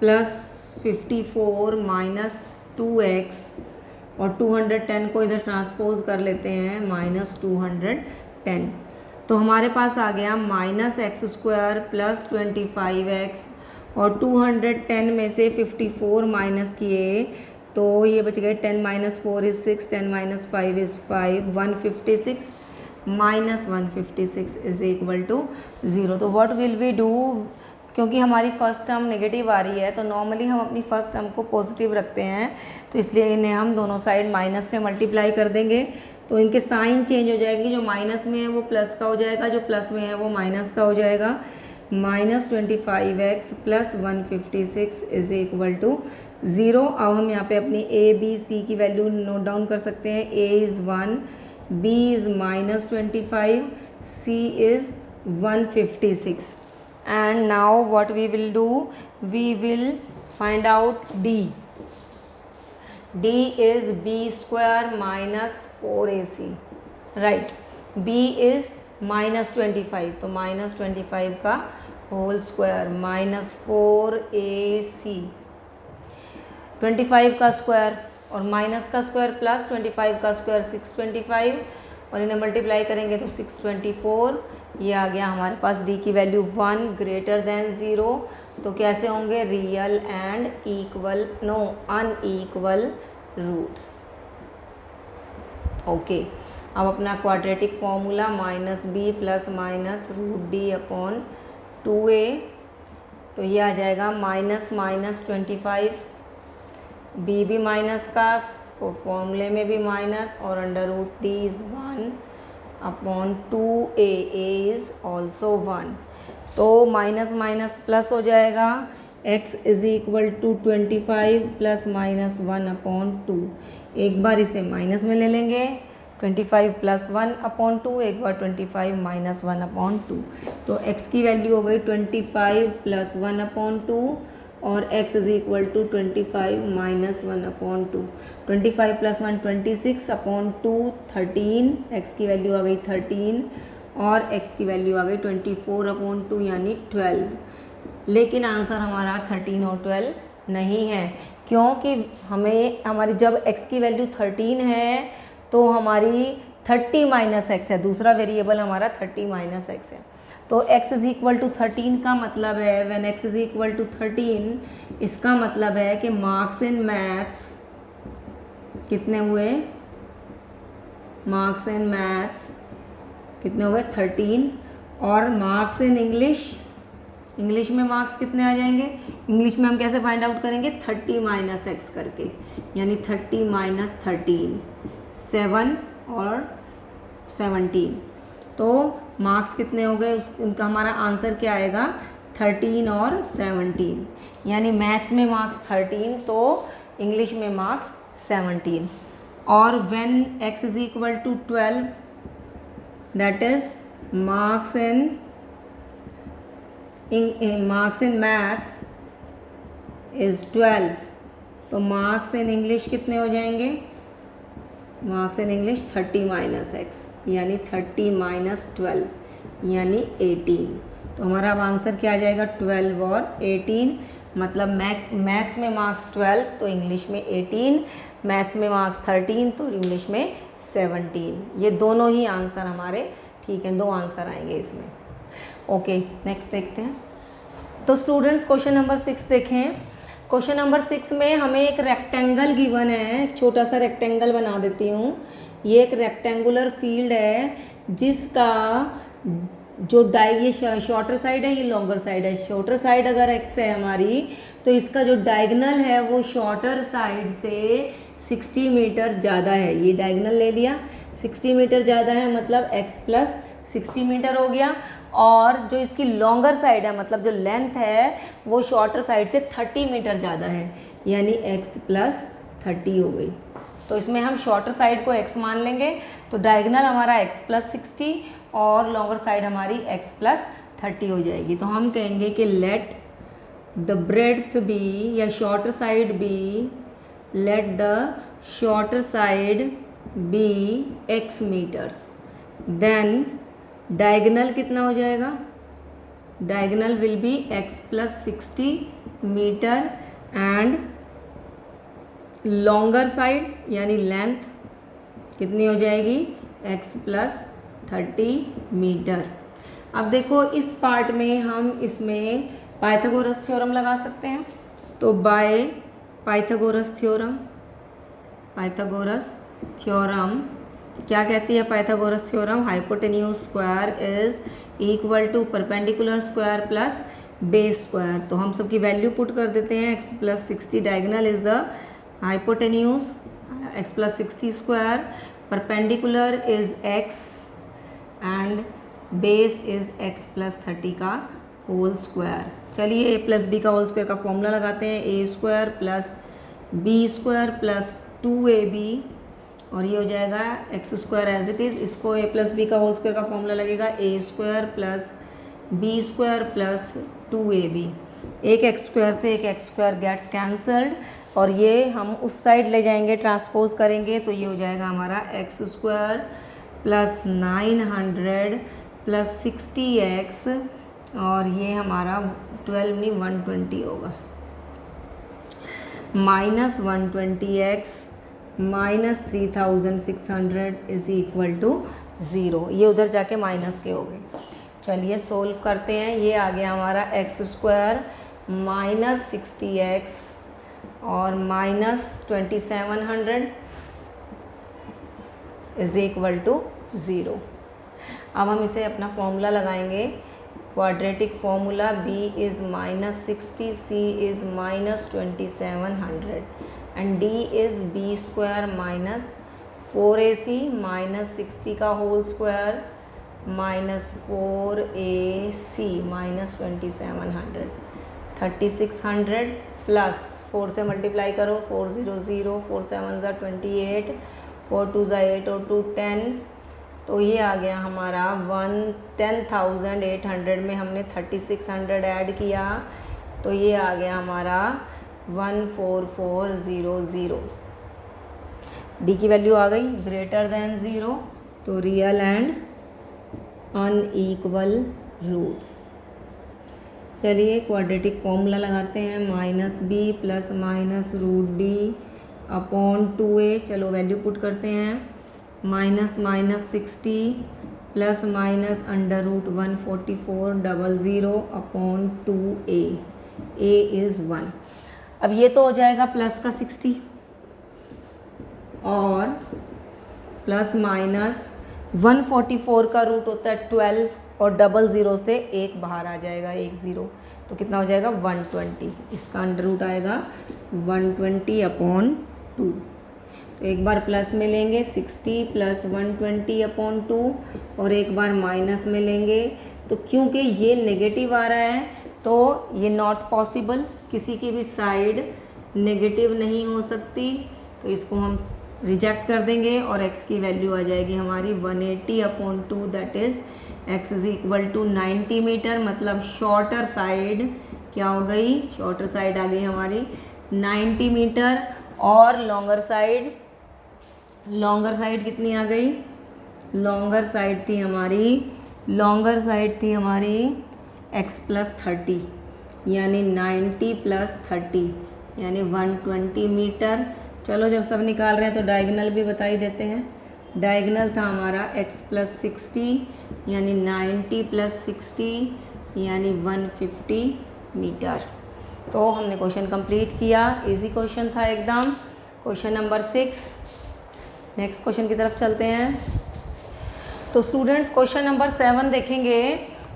Speaker 1: plus 54 minus 2x और 210 को इधर ट्रांसपोज कर लेते हैं -210। तो हमारे पास आ गया -x² + 25x, और 210 में से 54 माइनस किए तो ये बच गए 10 - 4 = 6, 10 - 5 = 5, 156 -156 = 0। तो व्हाट विल वी डू, क्योंकि हमारी फर्स्ट टर्म नेगेटिव आ रही है तो नॉर्मली हम अपनी फर्स्ट टर्म को पॉजिटिव रखते हैं, तो इसलिए इन्हें हम दोनों साइड माइनस से मल्टीप्लाई कर देंगे। तो इनके साइन चेंज हो जाएंगे, जो माइनस में है वो प्लस का हो जाएगा, जो प्लस में है वो माइनस का हो जाएगा। -25x + 156 = 0। अब हम यहाँ पे अपनी a b c की वैल्यू नोट डाउन कर सकते हैं। a is 1, b is -25, c is 156। and now what we will do, we will find out d. d is b² - 4ac, right? b is -25, तो -25 का होल स्क्वायर -4ac, 25 का square और minus का square plus 25 का square 625, और इन्हें multiply करेंगे तो 624। ये आ गया हमारे पास d की वैल्यू 1 > 0। तो कैसे होंगे, real and equal, no unequal roots. Okay, अब अपना क्वाड्रेटिक फॉर्मूला -b + -√d/2a, तो ये आ जाएगा -25, b भी माइनस का, फॉर्मूले में भी माइनस, और √d is 1/2a, a is also 1। तो माइनस माइनस प्लस हो जाएगा, x = 25 + -1/2। एक बार इसे माइनस में ले लेंगे, 25 + 1/2, एक बार 25 - 1/2। तो x की वैल्यू हो गई 25 + 1/2, और x = 25 - 1/2। 25 + 1 26/2, 13, x की वैल्यू आ गई 13, और x की वैल्यू आ गई 24/2 यानी 12। लेकिन आंसर हमारा 13 और 12 नहीं है, क्योंकि हमें हमारी जब x की वैल्यू 13 है तो हमारी 30 - x है, दूसरा वेरिएबल हमारा 30 - x है। तो x = 13 का मतलब है, व्हेन x = 13, इसका मतलब है कि मार्क्स इन मैथ्स कितने हुए, मार्क्स इन मैथ्स कितने हुए 13, और मार्क्स इन इंग्लिश, इंग्लिश में मार्क्स कितने आ जाएंगे, इंग्लिश में हम कैसे फाइंड आउट करेंगे, 30 - x करके, यानी 30 - 13, 7 और 17। तो मार्क्स कितने हो गए, उनका हमारा आंसर क्या आएगा, 13 और 17, यानी मैथ्स में मार्क्स 13 तो इंग्लिश में मार्क्स 17। और when x = 12, that is marks in maths is 12, तो मार्क्स इन इंग्लिश कितने हो जाएंगे, मार्क्स इन इंग्लिश 30 - x, यानी 30 - 12 यानी 18। तो हमारा अब आंसर क्या आ जाएगा, 12 और 18। मतलब मैथ्स में मार्क्स 12 तो इंग्लिश में 18, मैथ्स में मार्क्स 13 तो इंग्लिश में 17। ये दोनों ही आंसर हमारे ठीक हैं, 2 आंसर आएंगे इसमें। ओके, नेक्स्ट देखते हैं। तो स्टूडेंट्स क्वेश्चन नंबर 6 देखें। क्वेश्चन नंबर 6 में हमें एक रेक्टेंगल गिवन है, एक छोटा सा रेक्टेंगल बना देती हूँ। ये एक रेक्टेंगुलर फील्ड है जिसका जो ये शॉर्टर साइड है, ये लॉन्गर साइड है। शॉर्टर साइड अगर x है हमारी, तो इसका जो डायगोनल है वो शॉर्टर साइड से 60 मीटर ज़्यादा है। ये डायगोनल ले लिया, 60 मीटर ज़्यादा है, मतलब x + 60 मीटर हो गया। और जो इसकी लॉन्गर साइड है, मतलब जो लेंथ है, वो शॉर्टर साइड से 30 मीटर ज़्यादा है, यानी x + 30 हो गई। तो इसमें हम शॉर्टर साइड को x मान लेंगे, तो डायगोनल हमारा x + 60 और लॉन्गर साइड हमारी x + 30 हो जाएगी। तो हम कहेंगे कि लेट द ब्रेड्थ बी, या shorter side be, let the shorter side be x metres, then diagonal कितना हो जाएगा, diagonal will be x + 60 metre, and longer side यानी लेंथ कितनी हो जाएगी, x प्लस 30 मीटर। अब देखो इस पार्ट में हम इसमें पाइथागोरस थ्योरम लगा सकते हैं। तो बाय पाइथागोरस थ्योरम क्या कहती है Pythagoras theorem, hypotenuse square is equal to perpendicular square plus base square. तो हम सबकी वैल्यू पुट कर देते हैं, x plus 60 diagonal is the hypotenuse, x plus 60 square, perpendicular is x and base is x plus 30 का whole square. चलिए a plus b का whole square का फॉर्मूला लगाते हैं, a square plus b square plus 2ab, और ये हो जाएगा x square as it is. इसको a प्लस बी का होल स्क्वायर का फॉर्मूला लगेगा, a square plus b square plus 2ab। एक एक्स स्क्वायर से एक एक्स स्क्वायर गेट्स कैंसल्ड, और ये हम उस साइड ले जाएंगे, ट्रांसपोज करेंगे, तो ये हो जाएगा हमारा x square plus 900 plus 60x, और ये हमारा 12 नहीं 120 होगा, minus 120x minus 3600 is equal to 0। ये उधर जाके माइनस के हो गए। चलिए सोल्व करते हैं। ये आ गया हमारा एक्स स्क्वायर माइनस 60x और माइनस 2700 इज इक्वल टू 0। अब हम इसे अपना फॉर्मूला लगाएंगे, quadratic formula b is minus 60, c is minus 2700 and d is b square minus 4ac minus 60 का whole square minus 4ac minus 2700, 3600 plus 4 से multiply करो, 400, 4 7 28, 4 2 8 और 2 10, तो ये आ गया हमारा 10,800 में हमने 3600 ऐड किया, तो ये आ गया हमारा 14400। डी की वैल्यू आ गई ग्रेटर देन 0, तो रियल एंड अनइक्वल रूट्स। चलिए क्वाड्रेटिक फॉर्मूला लगाते हैं, minus b plus minus root D upon 2a। चलो वैल्यू पुट करते हैं, minus minus 60 plus minus under root 14400 upon 2a, a is 1। अब ये तो हो जाएगा प्लस का 60 और प्लस माइनस 144 का रूट होता है 12 और 00 से एक बाहर आ जाएगा, 10, तो कितना हो जाएगा 120। इसका अंडर रूट आएगा 120 अपॉन 2। तो एक बार प्लस में लेंगे 60 प्लस 120 अपॉन 2 और एक बार माइनस में लेंगे, तो क्योंकि ये नेगेटिव आ रहा है तो ये नॉट पॉसिबल, किसी की भी साइड नेगेटिव नहीं हो सकती, तो इसको हम रिजेक्ट कर देंगे और x की वैल्यू आ जाएगी हमारी 180 upon 2, that is x is equal to 90 metre. मतलब शॉर्टर साइड क्या हो गई, शॉर्टर साइड आ गई हमारी 90 मीटर और लॉन्गर साइड कितनी आ गई, लॉन्गर साइड थी हमारी x प्लस 30 यानी 90 प्लस 30 यानी 120 मीटर। चलो जब सब निकाल रहे हैं तो डायगोनल भी बता ही देते हैं। डायगोनल था हमारा x प्लस 60 यानी 90 प्लस 60 यानी 150 मीटर। तो हमने क्वेश्चन कंप्लीट किया, इजी क्वेश्चन था एकदम। क्वेश्चन नंबर 6, नेक्स्ट क्वेश्चन की तरफ चलते हैं। तो स्टूडेंट्स क्वेश्चन नंबर 7 देखेंगे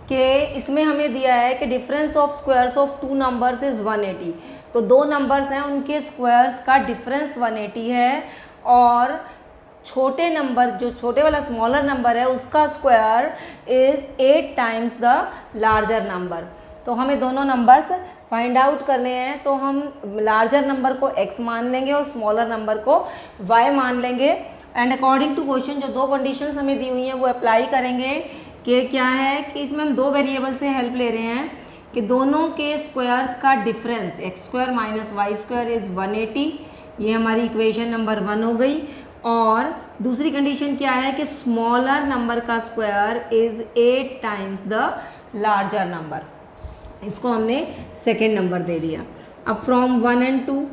Speaker 1: कि इसमें हमें दिया है कि difference of squares of 2 numbers is 180। तो 2 नंबर्स हैं, उनके स्क्वायर्स का डिफरेंस 180 है और छोटे नंबर, जो छोटे वाला स्मॉलर नंबर है, उसका square is 8 times the larger number. तो हमें दोनों नंबर्स फाइंड आउट करने हैं, तो हम लार्जर नंबर को x मान लेंगे और स्मॉलर नंबर को y मान लेंगे एंड अकॉर्डिंग टू क्वेश्चन जो 2 कंडीशंस हमें दी हुई हैं वो अप्लाई करेंगे कि क्या है कि इसमें हम 2 वेरिएबल से हेल्प ले रहे हैं कि दोनों के स्क्वायर्स का difference x square minus y square is 180। ये हमारी इक्वेशन नंबर 1 हो गई। और दूसरी कंडीशन क्या है कि स्मॉलर नंबर का square is 8 times the larger number. इसको हमने सेकेंड नंबर दे दिया। अब फ्रॉम 1 and 2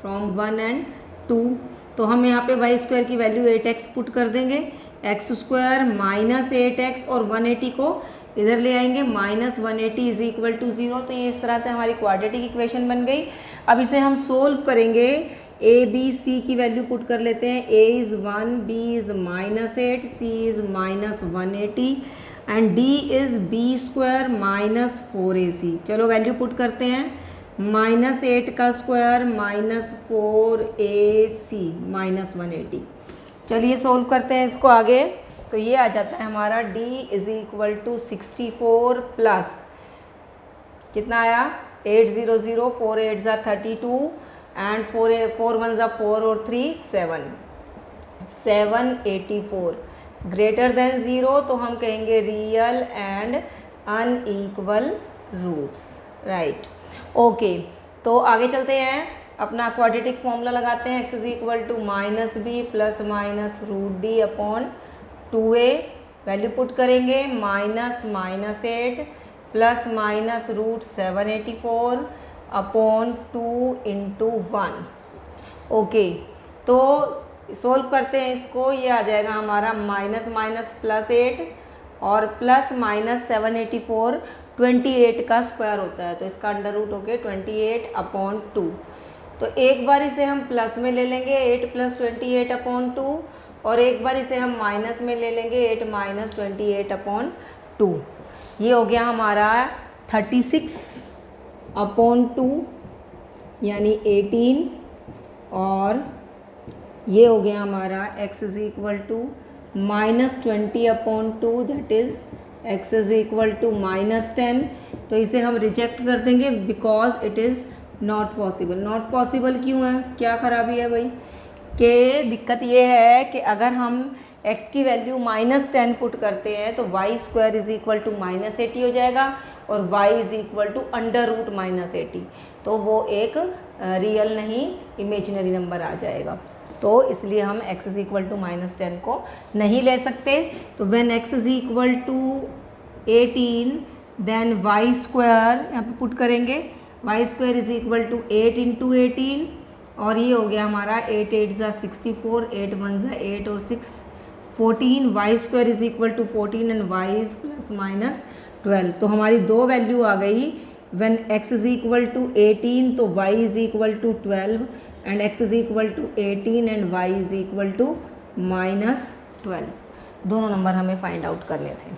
Speaker 1: फ्रॉम 1 and 2। तो हम यहाँ पे वाई स्क्वायर की वैल्यू 8x पुट कर देंगे, एक्स स्क्वायर माइनस 8x और 180 को इधर ले आएंगे, माइनस 180 इज इक्वल टू 0। तो ये इस तरह से हमारी क्वाड्रेटिक इक्वेशन बन गई। अब इसे हम सोल्व करेंगे, ए बी सी की वैल्यू पुट कर लेते हैं। A is 1, b is -8, c is -180 and d is b square minus 4ac। चलो वैल्यू पुट करते हैं, -8 का स्क्वायर -4ac -180। चलिए सोल्व करते हैं इसको आगे। तो ये आ जाता है हमारा d is equal to 64 plus कितना आया 800, 4 8 ज़ा 32 एंड 4 1 ज़ा 4 और 3 7, 784 ग्रेटर देन 0। तो हम कहेंगे real and unequal roots, right. Okay, तो आगे चलते हैं, अपना क्वाड्रेटिक फॉर्मूला लगाते हैं। x is equal to -b plus minus √d upon 2a। Value put करेंगे, -8 plus minus √784 upon 2 into 1। Okay, तो सोल्व करते हैं इसको। ये आ जाएगा हमारा -+8 और प्लस -784 28 का स्क्वायर होता है, तो इसका अंडर रूट हो गया 28 अपॉन 2। तो एक बार इसे हम प्लस में ले लेंगे 8 + 28 अपॉन 2 और एक बार इसे हम माइनस में ले लेंगे 8 - 28 अपॉन 2। ये हो गया हमारा 36 अपॉन 2 यानी 18 और ये हो गया हमारा x is equal to -20 upon 2 that is x is equal to -10। तो इसे हम रिजेक्ट कर देंगे because it is not possible. Not possible क्यों है, क्या खराबी है भाई? कि दिक्कत ये है कि अगर हम x की वैल्यू -10 पुट करते हैं तो y square is equal to -80 हो जाएगा और y is equal to under root -80। तो वो एक रियल नहीं इमेजिनरी नंबर आ जाएगा। तो इसलिए हम x इज़ इक्वल टू -10 को नहीं ले सकते। तो when x is equal to 18 then y square यहाँ पे पुट करेंगे, y square is equal to 8 into 18 और ये हो गया हमारा 8 8 ज़ा 64, 8 1 ज़ा 8 और 6 14। y square is equal to 14 and y is +/12। तो हमारी दो वैल्यू आ गई। When x is equal to 18 तो y is equal to 12 and x is equal to 18 and y is equal to -12। दोनों नंबर हमें फाइंड आउट करने थे।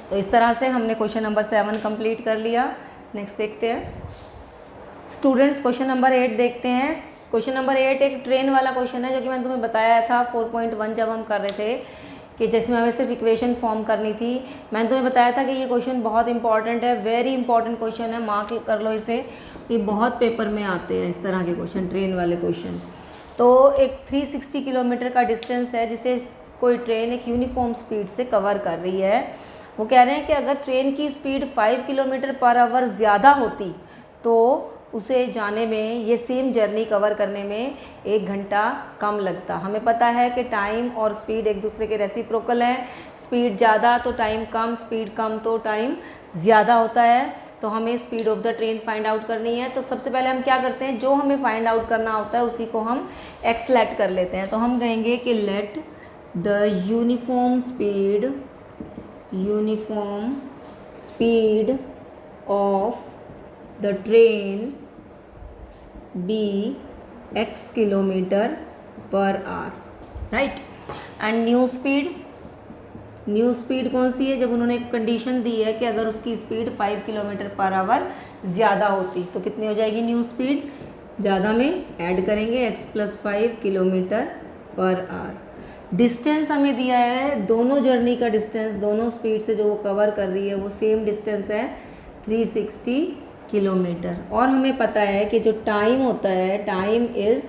Speaker 1: तो इस तरह से हमने क्वेश्चन नंबर 7 कंप्लीट कर लिया। नेक्स्ट देखते हैं स्टूडेंट्स, क्वेश्चन नंबर 8 देखते हैं। क्वेश्चन नंबर 8 एक ट्रेन वाला क्वेश्चन है जो कि मैंने तुम्हें बताया था 4.1 जब हम कर रहे थे कि जिसमें हमें सिर्फ इक्वेशन फॉर्म करनी थी। मैंने तुम्हें बताया था कि ये क्वेश्चन बहुत इंपॉर्टेंट है, वेरी इंपॉर्टेंट क्वेश्चन है, मार्क कर लो इसे। ये बहुत पेपर में आते हैं इस तरह के क्वेश्चन, ट्रेन वाले क्वेश्चन। तो एक 360 किलोमीटर का डिस्टेंस है जिसे कोई ट्रेन एक यूनिफॉर्म स्पीड से कवर कर रही है। वो कह रहे हैं कि अगर ट्रेन की स्पीड 5 किलोमीटर पर आवर ज़्यादा होती तो उसे जाने में, ये सेम जर्नी कवर करने में 1 घंटा कम लगता। हमें पता है कि टाइम और स्पीड एक दूसरे के रेसिप्रोकल हैं। स्पीड ज़्यादा तो टाइम कम, स्पीड कम तो टाइम ज़्यादा होता है। तो हमें speed of the train find out करनी है। तो सबसे पहले हम क्या करते हैं, जो हमें फाइंड आउट करना होता है उसी को हम एक्स लेट कर लेते हैं। तो हम कहेंगे कि let the uniform speed of the train be x kilometre per hour, right. And new speed कौन सी है? जब उन्होंने एक कंडीशन दी है कि अगर उसकी स्पीड 5 किलोमीटर पर आवर ज़्यादा होती तो कितनी हो जाएगी न्यू स्पीड? ज़्यादा में ऐड करेंगे x + 5 kilometre per our. Distance हमें दिया है, दोनों जर्नी का डिस्टेंस, दोनों स्पीड से जो वो कवर कर रही है वो सेम डिस्टेंस है 360 किलोमीटर। और हमें पता है कि जो टाइम होता है, time is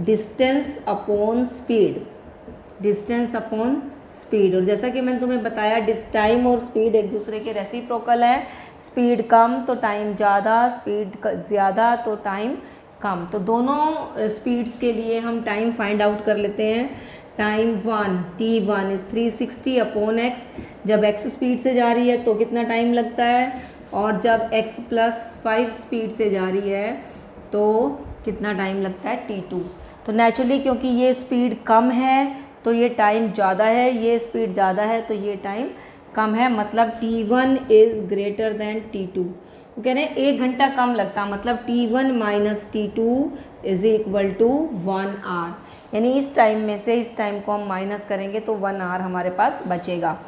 Speaker 1: distance upon speed. और जैसा कि मैंने तुम्हें बताया टाइम और स्पीड एक दूसरे के रेसिप्रोकल है। स्पीड कम तो टाइम ज़्यादा, स्पीड ज़्यादा तो टाइम कम। तो दोनों स्पीड्स के लिए हम टाइम फाइंड आउट कर लेते हैं। Time t1 is 360 upon x। जब x स्पीड से जा रही है तो कितना टाइम लगता है, और जब x + 5 स्पीड से जा रही है तो कितना टाइम लगता है T2। तो नेचुरली क्योंकि ये स्पीड कम है तो ये टाइम ज़्यादा है, ये स्पीड ज़्यादा है तो ये टाइम कम है, मतलब T1 is greater then T2। वो कह रहे हैं 1 घंटा कम लगता, मतलब T1 minus T2 is equal to 1 hour. यानी इस टाइम में से इस टाइम को हम माइनस करेंगे तो 1 आवर हमारे पास बचेगा।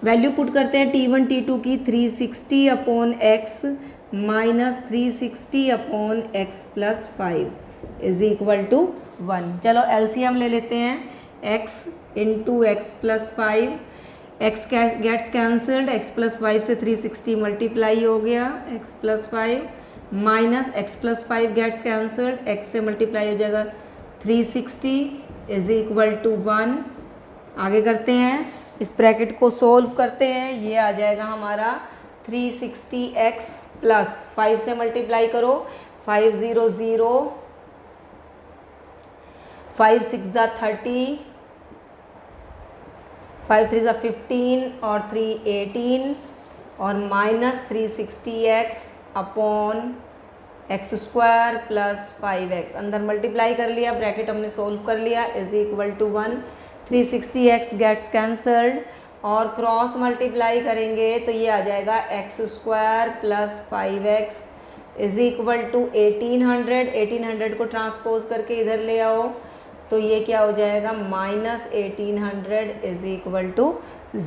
Speaker 1: वैल्यू पुट करते हैं T1 T2 की 360 upon x minus 360 upon x plus 5 is equal to 1। चलो एलसीएम ले लेते हैं, x into x plus 5, x gets cancelled, x plus 5 से 360 मल्टीप्लाई हो गया, x plus 5 minus x plus 5 gets cancelled, x से मल्टीप्लाई हो जाएगा 360 इज इक्वल टू 1। आगे करते हैं, इस ब्रैकेट को सोल्व करते हैं, ये आ जाएगा हमारा 360x प्लस 5 से मल्टीप्लाई करो, 5 0 0, 5 6 ज़ा 30, 5 3 ज़ा 15 और 3 18 और minus 360x upon x square plus 5x, अंदर मल्टीप्लाई कर लिया, ब्रैकेट हमने सोल्व कर लिया, is equal to 1। 360x gets cancelled और क्रॉस मल्टीप्लाई करेंगे तो ये आ जाएगा x square plus 5x is equal to 1800। 1800 को ट्रांसपोज करके इधर ले आओ तो ये क्या हो जाएगा, माइनस 1800 इज इक्वल टू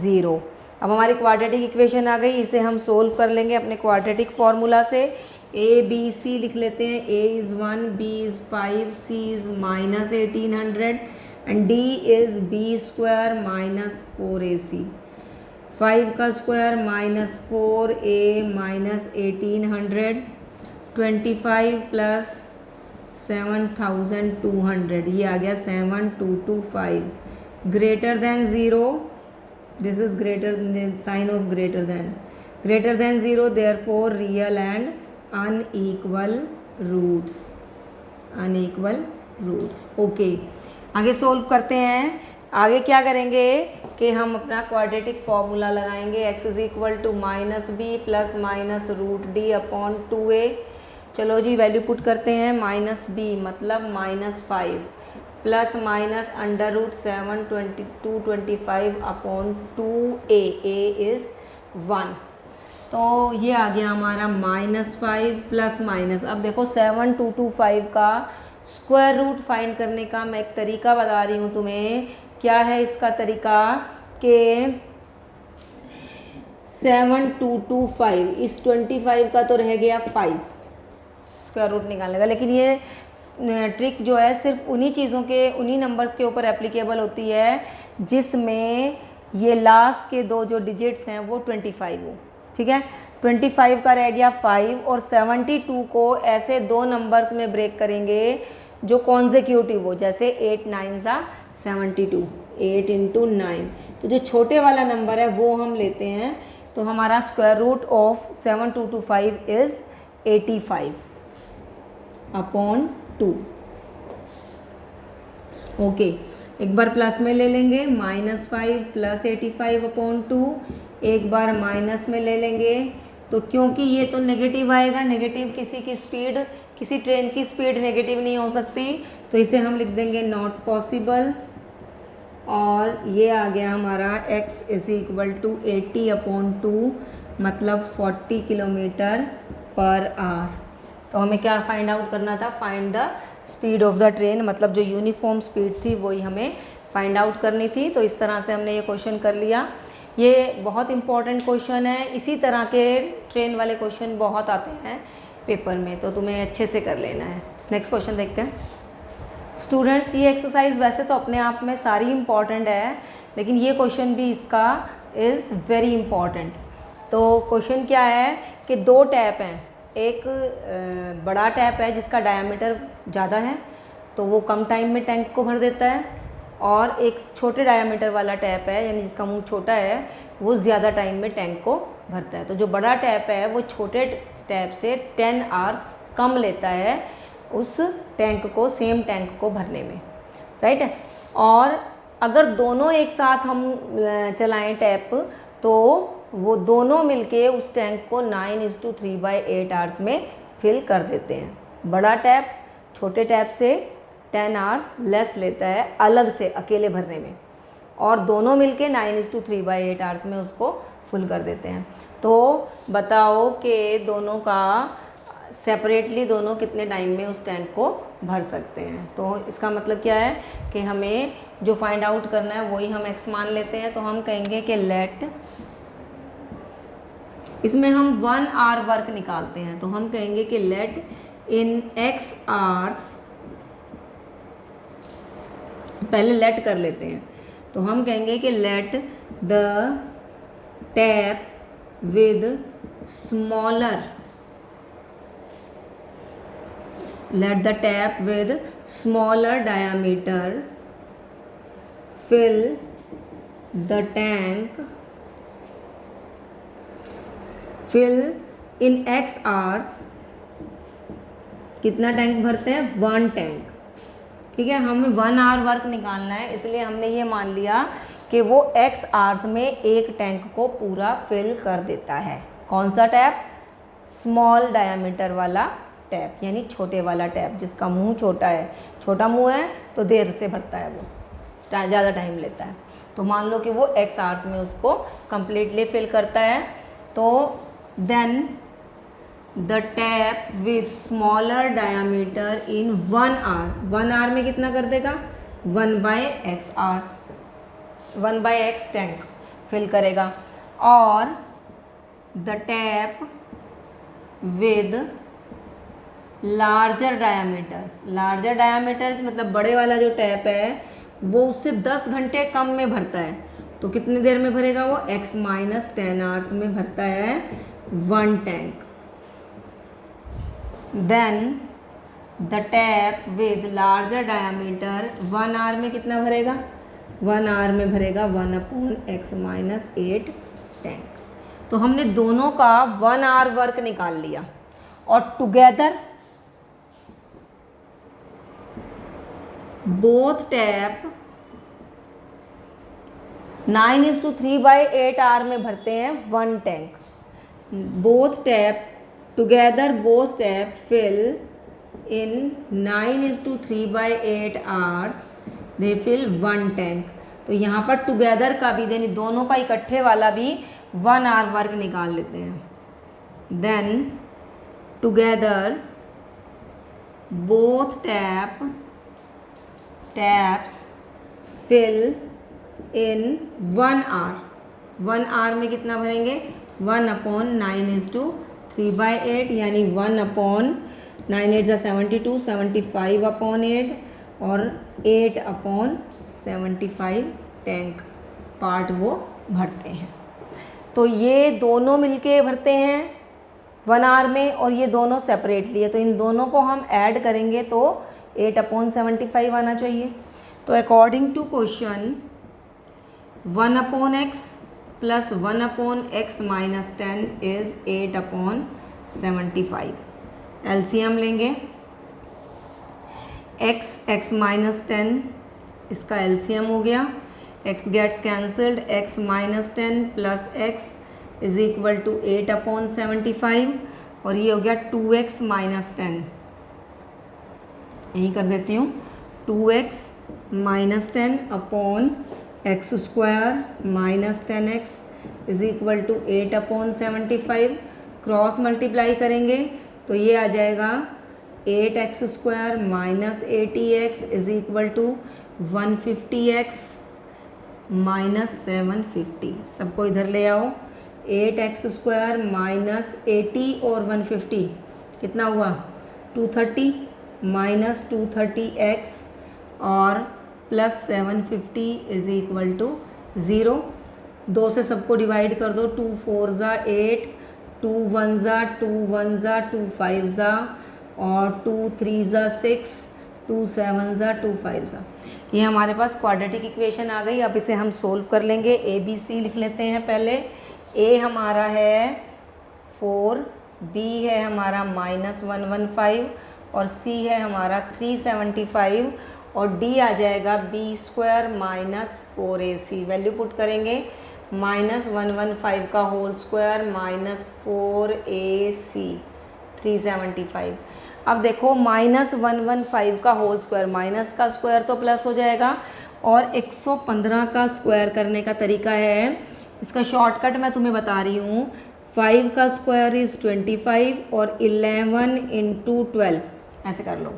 Speaker 1: 0। अब हमारी क्वाड्रेटिक इक्वेशन आ गई, इसे हम सोल्व कर लेंगे अपने क्वाड्रेटिक फार्मूला से। ए बी सी लिख लेते हैं, a is 1, b is 5, c is minus 1800 and d is b square minus 4ac। 5 का square minus 4a minus 1800, 25 plus 7200, ये आ गया 7225 greater than 0, this is greater than, sign of greater than 0, therefore real and unequal roots. Okay, आगे solve करते हैं। आगे क्या करेंगे कि हम अपना क्वाड्रेटिक फॉर्मूला लगाएंगे, x is equal to minus b plus minus root D upon 2a। चलो जी वैल्यू पुट करते हैं, माइनस बी मतलब minus 5 plus minus under root 7/225 upon 2a, a is 1। तो ये आ गया हमारा माइनस 5 प्लस माइनस। अब देखो 7225 का स्क्वायर रूट फाइंड करने का मैं एक तरीका बता रही हूँ तुम्हें। क्या है इसका तरीका कि 7225 इस 25 का तो रह गया 5 स्क्वायर रूट निकालने का, लेकिन ये ट्रिक जो है सिर्फ उन्हीं चीज़ों के, उन्हीं नंबर्स के ऊपर एप्लीकेबल होती है जिसमें ये लास्ट के 2 जो डिजिट्स हैं वो 25 हो। ठीक है, 25 का रह गया 5 और 72 को ऐसे 2 नंबर्स में ब्रेक करेंगे जो कॉन्सेक्यूटिव हो, जैसे 8 9 ज़ा 72, 8 इंटू 9। तो जो छोटे वाला नंबर है वो हम लेते हैं, तो हमारा square root of 7225 is 85 upon 2। Okay, एक बार प्लस में ले लेंगे, माइनस 5 प्लस 85 अपॉन 2, एक बार माइनस में ले लेंगे तो क्योंकि ये तो नेगेटिव आएगा, नेगेटिव किसी ट्रेन की स्पीड नेगेटिव नहीं हो सकती, तो इसे हम लिख देंगे नॉट पॉसिबल। और ये आ गया हमारा x is equal to 80 upon 2 मतलब 40 किलोमीटर पर आवर। तो हमें क्या फाइंड आउट करना था, find the speed of the train, मतलब जो यूनिफॉर्म स्पीड थी वही हमें फाइंड आउट करनी थी। तो इस तरह से हमने ये क्वेश्चन कर लिया। ये बहुत इंपॉर्टेंट क्वेश्चन है, इसी तरह के ट्रेन वाले क्वेश्चन बहुत आते हैं पेपर में, तो तुम्हें अच्छे से कर लेना है। नेक्स्ट क्वेश्चन देखते हैं स्टूडेंट्स। ये एक्सरसाइज वैसे तो अपने आप में सारी इंपॉर्टेंट है, लेकिन ये क्वेश्चन भी इसका इज़ वेरी इंपॉर्टेंट। तो क्वेश्चन क्या है कि 2 टैप हैं, एक बड़ा टैप है जिसका डायमीटर ज़्यादा है तो वो कम टाइम में टैंक को भर देता है, और एक छोटे डायमीटर वाला टैप है यानी जिसका मुंह छोटा है वो ज़्यादा टाइम में टैंक को भरता है। तो जो बड़ा टैप है वो छोटे टैप से 10 आवर्स कम लेता है उस टैंक को, सेम टैंक को भरने में, राइट है। और अगर दोनों एक साथ हम चलाएं टैप तो वो दोनों मिलके उस टैंक को 9:3/8 आवर्स में फिल कर देते हैं। बड़ा टैप छोटे टैप से 10 आवर्स लेस लेता है अलग से अकेले भरने में, और दोनों मिलके 9:3/8 आवर्स में उसको फुल कर देते हैं। तो बताओ कि दोनों का सेपरेटली दोनों कितने टाइम में उस टैंक को भर सकते हैं। तो इसका मतलब क्या है कि हमें जो फाइंड आउट करना है वही हम x मान लेते हैं। तो हम कहेंगे कि लेट, इसमें हम 1 आवर वर्क निकालते हैं, तो हम कहेंगे कि लेट इन x आवर्स, पहले लेट कर लेते हैं, तो हम कहेंगे कि let the tap with smaller, let the tap with smaller diameter fill the tank, fill in x hours। कितना टैंक भरते हैं? 1 टैंक। ठीक है, हमें 1 आवर वर्क निकालना है, इसलिए हमने ये मान लिया कि वो x आवर्स में एक टैंक को पूरा फिल कर देता है। कौन सा टैप? स्मॉल डायामीटर वाला टैप, यानी छोटे वाला टैप जिसका मुंह छोटा है। छोटा मुंह है तो देर से भरता है, वो ज़्यादा टाइम लेता है। तो मान लो कि वो x आवर्स में उसको कंप्लीटली फिल करता है। तो then the tap with smaller diameter in 1 hour, 1 hour में कितना कर देगा? 1/x hours, 1/x tank fill करेगा। और the tap with larger diameter, larger diameter मतलब बड़े वाला जो टैप है वो उससे 10 घंटे कम में भरता है। तो कितनी देर में भरेगा वो? x-10 आवर्स में भरता है 1 tank. Then the tap with larger diameter 1 hour में कितना भरेगा? 1 आवर में भरेगा 1/x-8 टैंक। तो हमने दोनों का 1 आवर वर्क निकाल लिया, और टुगेदर both tap 9:3/8 आवर में भरते हैं 1 tank. both tap together, both tap fill in 9:3/8 hours, they fill 1 tank. तो यहाँ पर टुगेदर का भी, यानी दोनों का इकट्ठे वाला भी 1 आवर वर्क निकाल लेते हैं। Then together both taps fill in 1 hour, 1 hour में कितना भरेंगे? 1/9:3/8, यानी 1/9 72, 75/8 और 8/75 टैंक पार्ट वो भरते हैं। तो ये दोनों मिलके भरते हैं 1 आवर में, और ये दोनों सेपरेटली है। तो इन दोनों को हम ऐड करेंगे तो 8/75 आना चाहिए। तो according to question 1/x plus 1/x-10 is 8/75। LCM लेंगे, x-10 इसका एलसीएम हो गया, x gets cancelled, x-10 plus x is equal to 8/75, और ये हो गया 2x-10, यही कर देती हूँ, 2x-10 upon x² - 10x is equal to 8/75। Cross multiply करेंगे तो ये आ जाएगा 8x² - 80x is equal to 150x - 750। सबको इधर ले आओ, 8x² - 80 और 150 कितना हुआ? 230 माइनस 230x और प्लस 750 इज इक्वल टू 0। 2 से सबको डिवाइड कर दो, 2 4 ज़ा 8, 2 1 ज़ा 2 1 ज़ा 2 5 ज़ा और 2 3 ज़ा 6, 2 7 ज़ा 2 5 ज़ा। ये हमारे पास क्वाड्रेटिक इक्वेशन आ गई। अब इसे हम सोल्व कर लेंगे। ए बी सी लिख लेते हैं पहले। ए हमारा है 4, बी है हमारा -115 और सी है हमारा 375 और डी आ जाएगा b² - 4ac। वैल्यू पुट करेंगे, -115 का होल स्क्वायर -4ac 375। अब देखो -115 का होल स्क्वायर, माइनस का स्क्वायर तो प्लस हो जाएगा, और 115 का स्क्वायर करने का तरीका है, इसका शॉर्टकट मैं तुम्हें बता रही हूँ। 5 का स्क्वायर इज़ 25 और 11 × 12 ऐसे कर लो,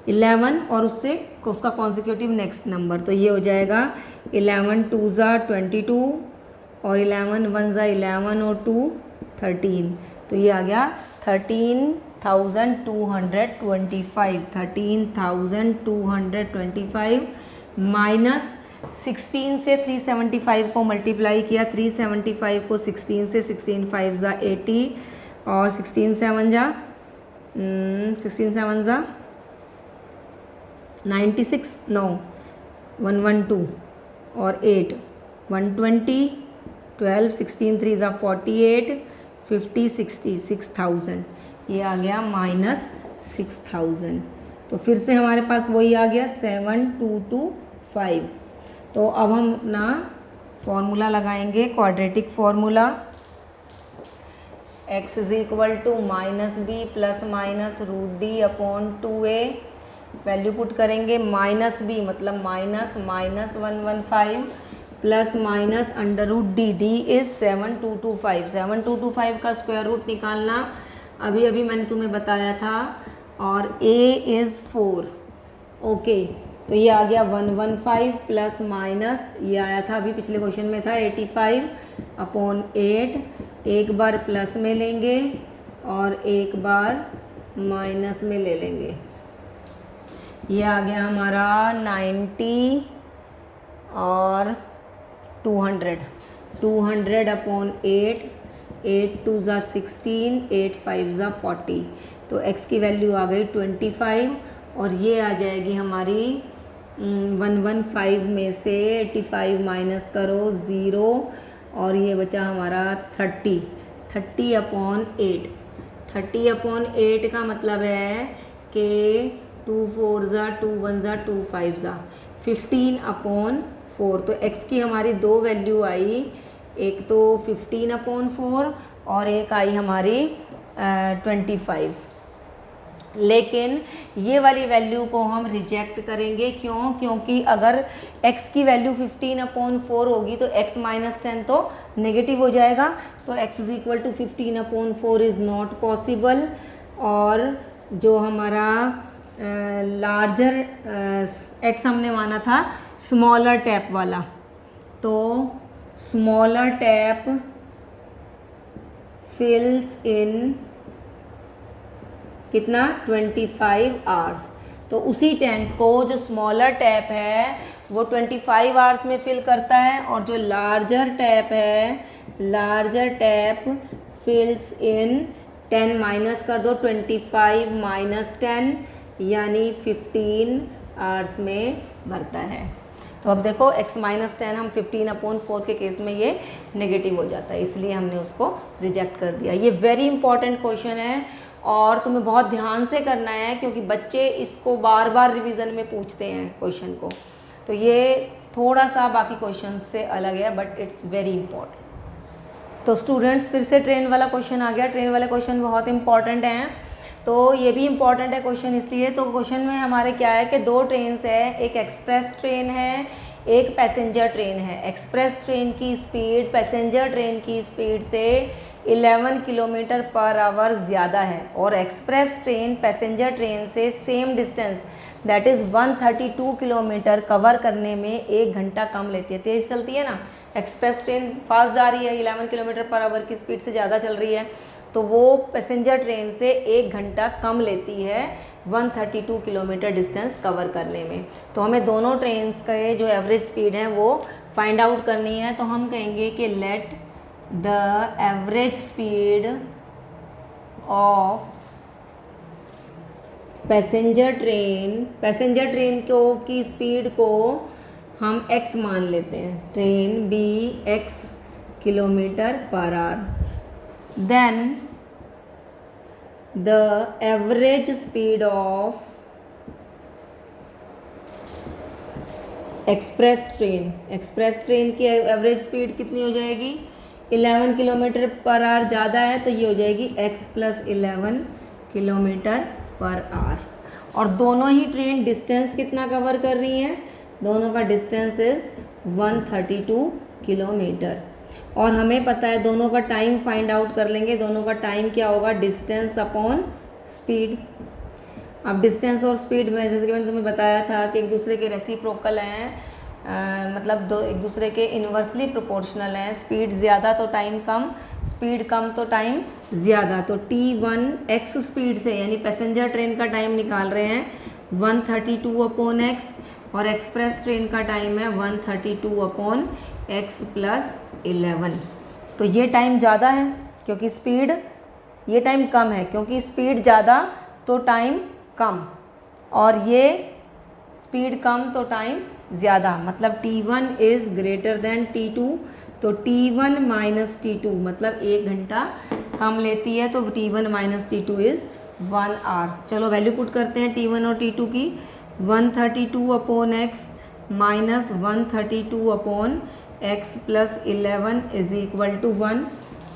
Speaker 1: 11 और उससे उसका कॉन्सिक्यूटिव नेक्स्ट नंबर, तो ये हो जाएगा 11 2 ज़ा 22 और 11 1 ज़ा 11 और 2 13, तो ये आ गया 13,225, 13,225 माइनस 16 से 375 को मल्टीप्लाई किया, 375 को 16 से, 16 5 ज़ा 80 और 16 7 ज़ा 96, 9 112 और 8 120, 12 16 3 ज़ा 48 50 60 6000, ये आ गया -6000। तो फिर से हमारे पास वही आ गया 7225। तो अब हम अपना फॉर्मूला लगाएंगे, quadratic formula, x is equal to -b plus minus √d/2a, value put करेंगे, -b मतलब -115 plus minus √d, d is 7225, 7225 का स्क्वायर रूट निकालना अभी अभी मैंने तुम्हें बताया था, और a इज़ 4, ओके। तो ये आ गया 115 प्लस माइनस, ये आया था अभी पिछले क्वेश्चन में था 85/8, एक बार प्लस में लेंगे और एक बार माइनस में ले लेंगे, ये आ गया हमारा 90 और 200/8, 8 2 ज़ा 16, 8 5 ज़ा 40, तो x की वैल्यू आ गई 25, और ये आ जाएगी हमारी 115 में से 85 माइनस करो 0, और ये बचा हमारा 30/8, 30/8 का मतलब है कि 2 4 ज़ा 2 1 ज़ा 2 5 ज़ा 15/4, तो x की हमारी दो वैल्यू आई, एक तो 15/4 और एक आई हमारी 25, लेकिन ये वाली वैल्यू को हम रिजेक्ट करेंगे, क्यों? क्योंकि अगर x की वैल्यू 15/4 होगी तो x - 10 तो नेगेटिव हो जाएगा, तो x is equal to 15/4 is not possible, और जो हमारा लार्जर x हमने माना था स्मॉलर टैप वाला, तो स्मॉलर टैप फिल्स इन कितना 25 आवर्स, तो उसी टैंक को जो स्मॉलर टैप है वो 25 आवर्स में फिल करता है, और जो लार्जर टैप है, लार्जर टैप फिल्स इन 10 माइनस कर दो, 25 - 10 यानी 15 आवर्स में भरता है। तो अब देखो x - 10 हम 15/4 के केस में ये नेगेटिव हो जाता है, इसलिए हमने उसको रिजेक्ट कर दिया। ये वेरी इंपॉर्टेंट क्वेश्चन है और तुम्हें बहुत ध्यान से करना है, क्योंकि बच्चे इसको बार बार रिवीजन में पूछते हैं क्वेश्चन को, तो ये थोड़ा सा बाकी क्वेश्चन से अलग है, बट इट्स वेरी इंपॉर्टेंट। तो स्टूडेंट्स फिर से ट्रेन वाला क्वेश्चन आ गया, ट्रेन वाले क्वेश्चन बहुत इंपॉर्टेंट हैं, तो ये भी इम्पॉर्टेंट है क्वेश्चन इसलिए, तो क्वेश्चन में हमारे क्या है कि दो ट्रेन्स है, एक एक्सप्रेस ट्रेन है, एक पैसेंजर ट्रेन है। एक्सप्रेस ट्रेन की स्पीड पैसेंजर ट्रेन की स्पीड से 11 km/h ज़्यादा है, और एक्सप्रेस ट्रेन पैसेंजर ट्रेन से same distance that is 132 kilometre cover करने में 1 घंटा कम लेती है। तेज़ चलती है ना एक्सप्रेस ट्रेन, फास्ट जा रही है, 11 km/h की स्पीड से ज़्यादा चल रही है, तो वो पैसेंजर ट्रेन से 1 घंटा कम लेती है 132 किलोमीटर डिस्टेंस कवर करने में। तो हमें दोनों ट्रेन्स के जो एवरेज स्पीड है वो फाइंड आउट करनी है, तो हम कहेंगे कि let the average speed of passenger train को की स्पीड को हम x मान लेते हैं, train b x km/h, then the average speed of express train की एवरेज स्पीड कितनी हो जाएगी 11 km/h ज़्यादा है, तो ये हो जाएगी x + 11 km/h, पर आवर। और दोनों ही ट्रेन डिस्टेंस कितना कवर कर रही हैं? दोनों का डिस्टेंस इज़ 132 किलोमीटर। और हमें पता है दोनों का टाइम फाइंड आउट कर लेंगे। दोनों का टाइम क्या होगा? Distance upon speed. अब डिस्टेंस और स्पीड में जैसे कि मैंने तुम्हें बताया था कि एक दूसरे के रेसिप्रोकल हैं, मतलब दो एक दूसरे के इन्वर्सली प्रोपोर्शनल हैं। स्पीड ज़्यादा तो टाइम कम, स्पीड कम तो टाइम ज़्यादा। तो T1 x स्पीड से यानी पैसेंजर ट्रेन का टाइम निकाल रहे हैं 132/x, और एक्सप्रेस ट्रेन का टाइम है 132/x+11। तो ये टाइम ज़्यादा है क्योंकि स्पीड, ये टाइम कम है क्योंकि स्पीड ज़्यादा तो टाइम कम, और ये स्पीड कम तो टाइम ज़्यादा, मतलब T1 is greater then T2। तो T1 माइनस T2 मतलब 1 घंटा कम लेती है, तो T1 minus T2 is 1 hour. चलो वैल्यू पुट करते हैं T1 और T2 की। 132/x minus 132/x+11 is equal to 1।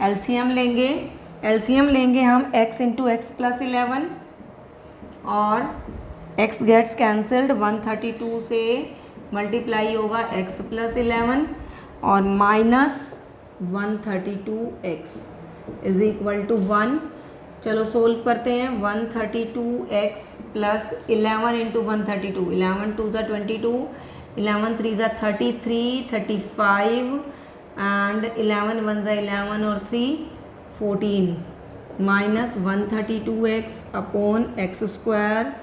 Speaker 1: LCM लेंगे हम x इंटू x+11, और x गेट्स कैंसल्ड, 132 से मल्टीप्लाई होगा x+11 और minus 132x is equal to 1। चलो सोल्व करते हैं। 132x+11 इंटू 132, 11 2 ज़ा 22, 11 3 ज़ा 33, 35 एंड 11 1 ज़ा 11 और 3 14, minus 132x/x²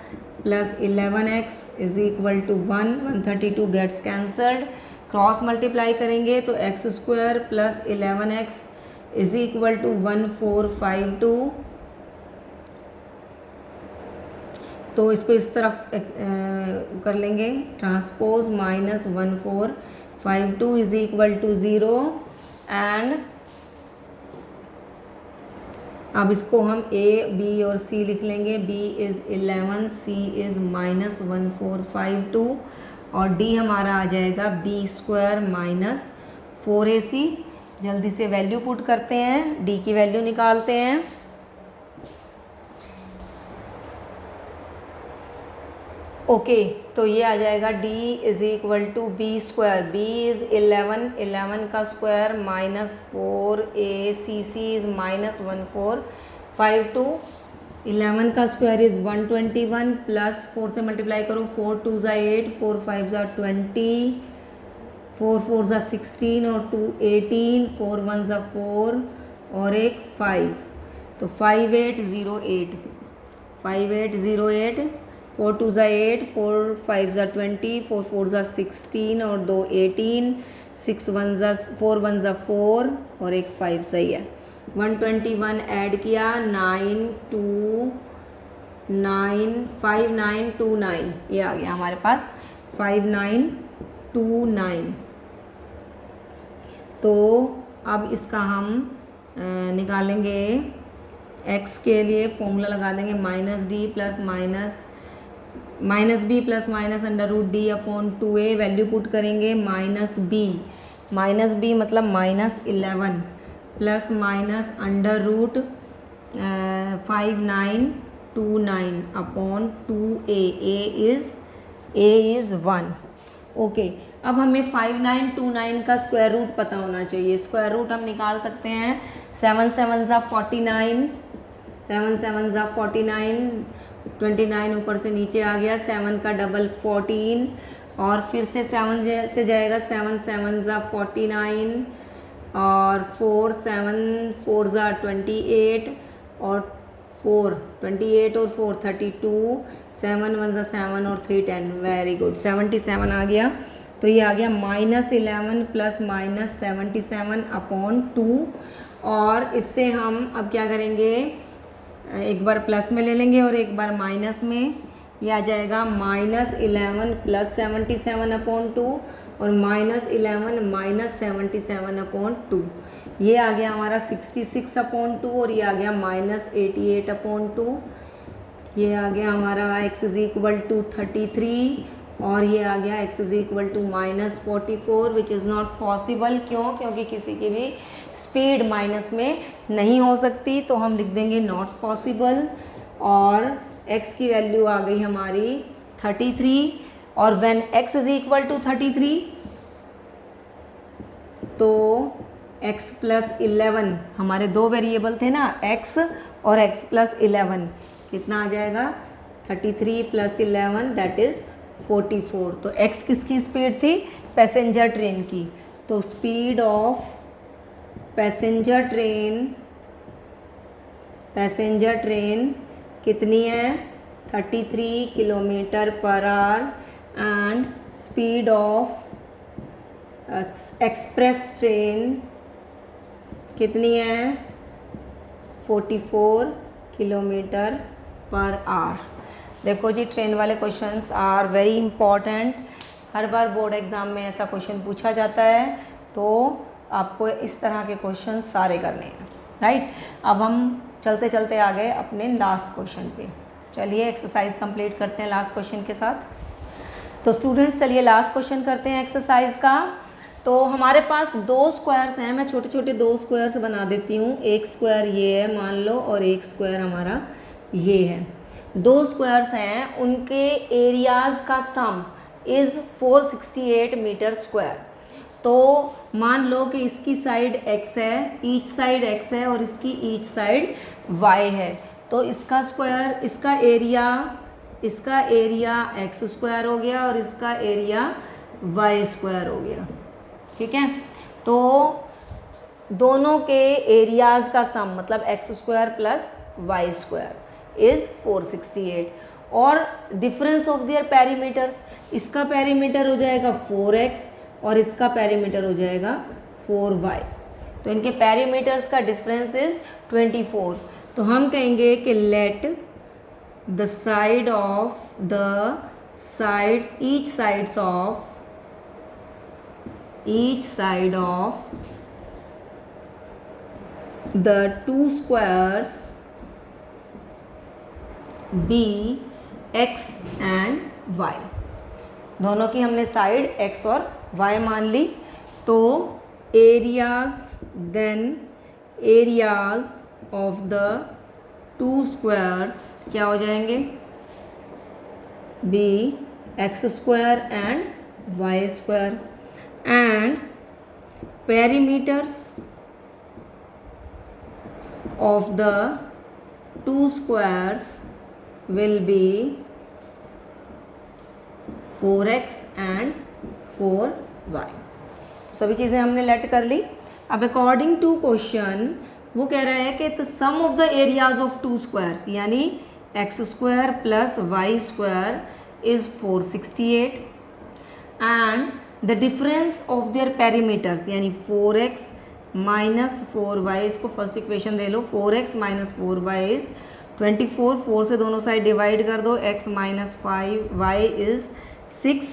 Speaker 1: plus 11x is equal to 1। 132 gets cancelled, cross multiply करेंगे तो x² plus 11x is equal to 1452। तो इसको इस तरफ कर लेंगे transpose, minus 1452 is equal to 0। And अब इसको हम A, B और C लिख लेंगे। B is 11, C is minus 1452 और D हमारा आ जाएगा B² माइनस 4AC। जल्दी से वैल्यू पुट करते हैं, D की वैल्यू निकालते हैं। ओके, तो ये आ जाएगा D is equal to B²। B is 11, 11 का square minus 4AC is minus 1452। 11 का स्क्वायर इज़ 121 प्लस 4 से मल्टीप्लाई करो, 4 2 ज़ा 8, 4 5 ज़ा 20, 4 4 ज़ा 16 और 2 18, 4 1 ज़ा 4 और एक 5, तो 5808, 5808। 4 2 ज़ा 8, 4 5 ज़ा 20, 4 4 ज़ा 16 और 2 18, 6 1 ज़ा 4 1 ज़ा 4 और एक 5 सही है। 121 ऐड किया, 5929 ये आ गया हमारे पास 5929। तो अब इसका हम निकालेंगे, x के लिए फॉर्मूला लगा देंगे -d plus -b plus minus √d/2a। Value put करेंगे -b मतलब -11 plus minus √5929/2a। a is 1। Okay, अब हमें 5929 का स्क्वायर रूट पता होना चाहिए। स्क्वायर रूट हम निकाल सकते हैं। 7 7 ज़ा 49, 7 7 ज़ा 49, 29 ऊपर से नीचे आ गया, 7 का डबल 14 और फिर से 7 से जाएगा, 7 7 ज़ा 49 और 4 7 4 ज़ा 28 और 4 28 और 4 32, 7 1 ज़ा 7 और 3 10। वेरी गुड, 77 आ गया। तो ये आ गया -11 प्लस -77/2। और इससे हम अब क्या करेंगे, एक बार प्लस में ले लेंगे और एक बार माइनस में। ये आ जाएगा -11 प्लस 77/2 और -11 -77/2। ये आ गया हमारा 66/2 और ये आ गया -88/2। ये आ गया हमारा x इज़ इक्वल टू 33 और ये आ गया x is equal to -44 which is not possible. क्यों? क्योंकि किसी की भी स्पीड माइनस में नहीं हो सकती, तो हम लिख देंगे नॉट पॉसिबल। और x की वैल्यू आ गई हमारी 33 और when x is equal to 33 तो x प्लस 11, हमारे दो वेरिएबल थे ना x और x प्लस 11, कितना आ जाएगा 33 प्लस 11 दैट इज़ 44। तो x किसकी स्पीड थी? पैसेंजर ट्रेन की। तो स्पीड ऑफ पैसेंजर ट्रेन कितनी है? 33 kilometre per hour and speed of express train कितनी है? 44 किलोमीटर पर आवर। देखो जी, ट्रेन वाले क्वेश्चंस आर वेरी इंपॉर्टेंट। हर बार बोर्ड एग्ज़ाम में ऐसा क्वेश्चन पूछा जाता है, तो आपको इस तरह के क्वेश्चन सारे करने हैं, राइट। अब हम चलते चलते आ गए अपने लास्ट क्वेश्चन पे। चलिए एक्सरसाइज कंप्लीट करते हैं लास्ट क्वेश्चन के साथ। तो स्टूडेंट्स चलिए लास्ट क्वेश्चन करते हैं एक्सरसाइज का। तो हमारे पास दो स्क्वायर्स हैं, मैं छोटे छोटे दो स्क्वायर्स बना देती हूँ। एक स्क्वायर ये है मान लो, और एक स्क्वायर हमारा ये है। दो स्क्वायर्स हैं, उनके एरियाज़ का सम इज़ 468 मीटर स्क्वायर। तो मान लो कि इसकी साइड x है, ईच साइड x है, और इसकी ईच साइड y है। तो इसका स्क्वायर, इसका एरिया x स्क्वायर हो गया और इसका एरिया y स्क्वायर हो गया, ठीक है। तो दोनों के एरियाज़ का सम मतलब x square plus y square is 468 और डिफरेंस ऑफ देयर पेरीमीटर्स, इसका पेरीमीटर हो जाएगा 4x और इसका पेरीमीटर हो जाएगा 4y। तो इनके पेरीमीटर्स का डिफरेंस इज 24। तो हम कहेंगे कि let the side of the sides each side of the two squares be x and y। दोनों की हमने साइड x और y मान ली। तो areas of the two squares क्या हो जाएंगे? Be x square and y square and perimeters of the two squares will be 4x and 4y। सभी चीज़ें हमने लेट कर ली। अब अकॉर्डिंग टू क्वेश्चन वो कह रहा है कि the sum of the areas of two squares यानी x square plus y square is 468 and the difference of their perimeters यानी 4x माइनस 4y, इसको फर्स्ट इक्वेशन दे लो, 4x माइनस 4y इज 24। 4 से दोनों साइड डिवाइड कर दो, x minus 5y is 6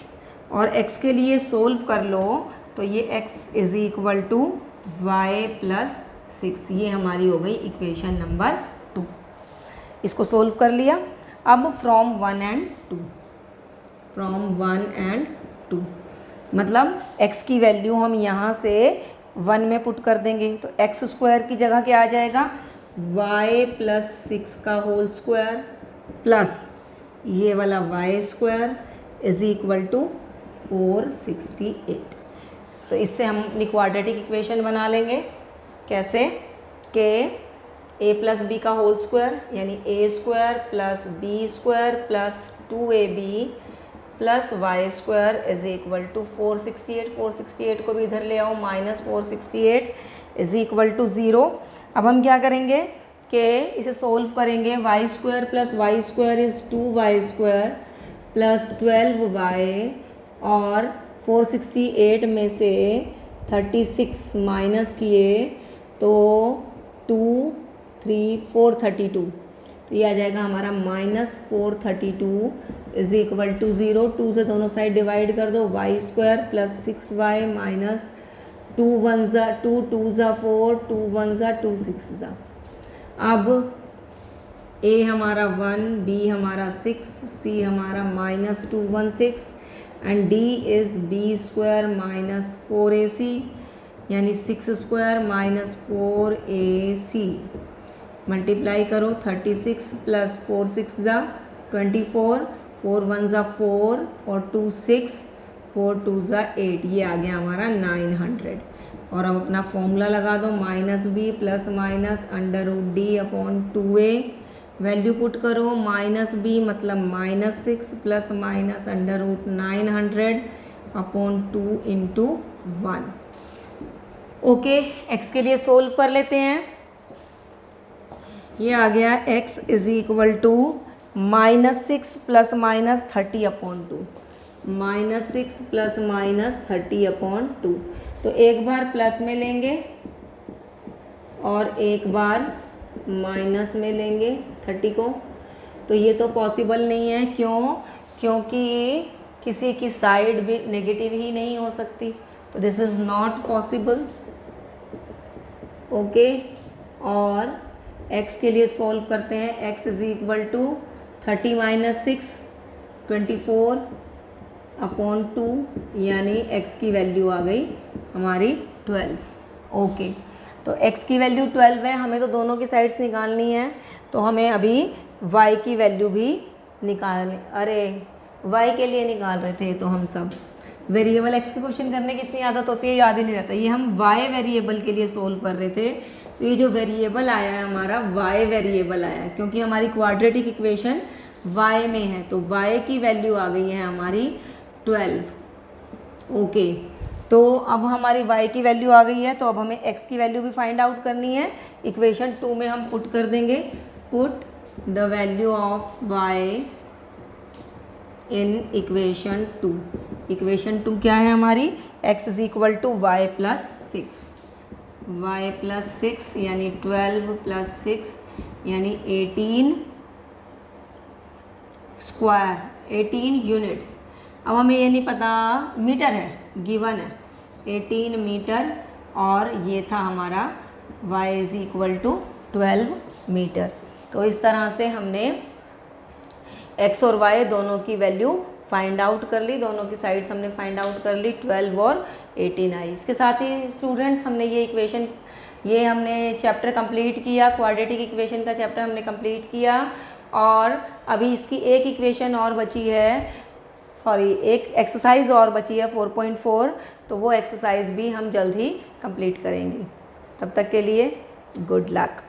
Speaker 1: और x के लिए सोल्व कर लो तो ये x is equal to y plus 6। ये हमारी हो गई इक्वेशन नंबर 2। इसको सोल्व कर लिया। अब फ्रॉम 1 एंड 2 मतलब x की वैल्यू हम यहाँ से 1 में पुट कर देंगे तो x स्क्वायर की जगह क्या आ जाएगा? y प्लस 6 का होल स्क्वायर प्लस ये वाला y square is equal to 468। तो इससे हम अपनी क्वाड्रेटिक इक्वेशन बना लेंगे। कैसे? कि a प्लस बी का होल स्क्वायर यानी a square plus b square plus 2ab plus y square is equal to 468। 468 को भी इधर ले आओ, माइनस 468 इज इक्वल टू 0। अब हम क्या करेंगे कि इसे सोल्व करेंगे। y square plus y square is 2y square plus 12y और 468 में से 36 माइनस किए तो 432। तो ये आ जाएगा हमारा माइनस 432 इज इक्वल टू 0। 2 से दोनों साइड डिवाइड कर दो, y square plus 6y minus 2 1 ज़ा 2 2 ज़ा 4 2 1 ज़ा 2 6 ज़ा। अब a हमारा 1, b हमारा 6, c हमारा minus 216 and d is b square minus 4ac यानी 6 स्क्वायर माइनस 4ac मल्टीप्लाई करो 36 प्लस 4 6 ज़ा 24, 4 1 ज़ा 4 और 2 6, 4 2 ज़ा 8, ये आ गया हमारा 900। और अब अपना फॉर्मूला लगा दो, minus b plus minus under root D upon 2a, value put करो, माइनस बी मतलब -6 plus minus under root 900 upon 2 into 1। Okay, x के लिए सोल्व कर लेते हैं। ये आ गया x is equal to -6 plus minus 30 upon 2, -6 plus minus 30 upon 2। तो एक बार प्लस में लेंगे और एक बार माइनस में लेंगे 30 को। तो ये तो पॉसिबल नहीं है, क्यों? क्योंकि किसी की साइड भी नेगेटिव ही नहीं हो सकती, तो this is not possible. Okay, और x के लिए सॉल्व करते हैं। x is equal to 30 minus 6 24 upon 2, यानी x की वैल्यू आ गई हमारी 12। ओके, तो x की वैल्यू 12 है, हमें तो दोनों की साइड्स निकालनी है, तो हमें अभी y की वैल्यू भी अरे y के लिए निकाल रहे थे तो हम सब वेरिएबल x के क्वेश्चन करने की इतनी आदत होती है, याद ही नहीं रहता। ये हम y वेरिएबल के लिए सोल्व कर रहे थे, तो ये जो वेरिएबल आया है हमारा y वेरिएबल आया है, क्योंकि हमारी क्वाड्रेटिक इक्वेशन y में है, तो y की वैल्यू आ गई है हमारी 12। ओके, तो अब हमारी y की वैल्यू आ गई है, तो अब हमें x की वैल्यू भी फाइंड आउट करनी है। इक्वेशन 2 में हम पुट कर देंगे, put the value of y in equation 2। Equation 2 क्या है हमारी? x is equal to y plus 6, y plus 6 यानी 12 प्लस 6 यानी 18 स्क्वायर, 18 यूनिट्स। अब हमें ये नहीं पता, मीटर है, गिवन है 18 मीटर, और ये था हमारा y is equal to 12 metre. तो इस तरह से हमने x और y दोनों की वैल्यू फाइंड आउट कर ली, दोनों की साइड्स हमने फाइंड आउट कर ली, 12 और 18 आई। इसके साथ ही स्टूडेंट्स हमने ये हमने चैप्टर कंप्लीट किया, क्वाड्रेटिक इक्वेशन का चैप्टर हमने कंप्लीट किया। और अभी इसकी एक इक्वेशन और बची है, एक एक्सरसाइज और बची है 4.4, तो वो एक्सरसाइज भी हम जल्द ही कंप्लीट करेंगे। तब तक के लिए गुड लक।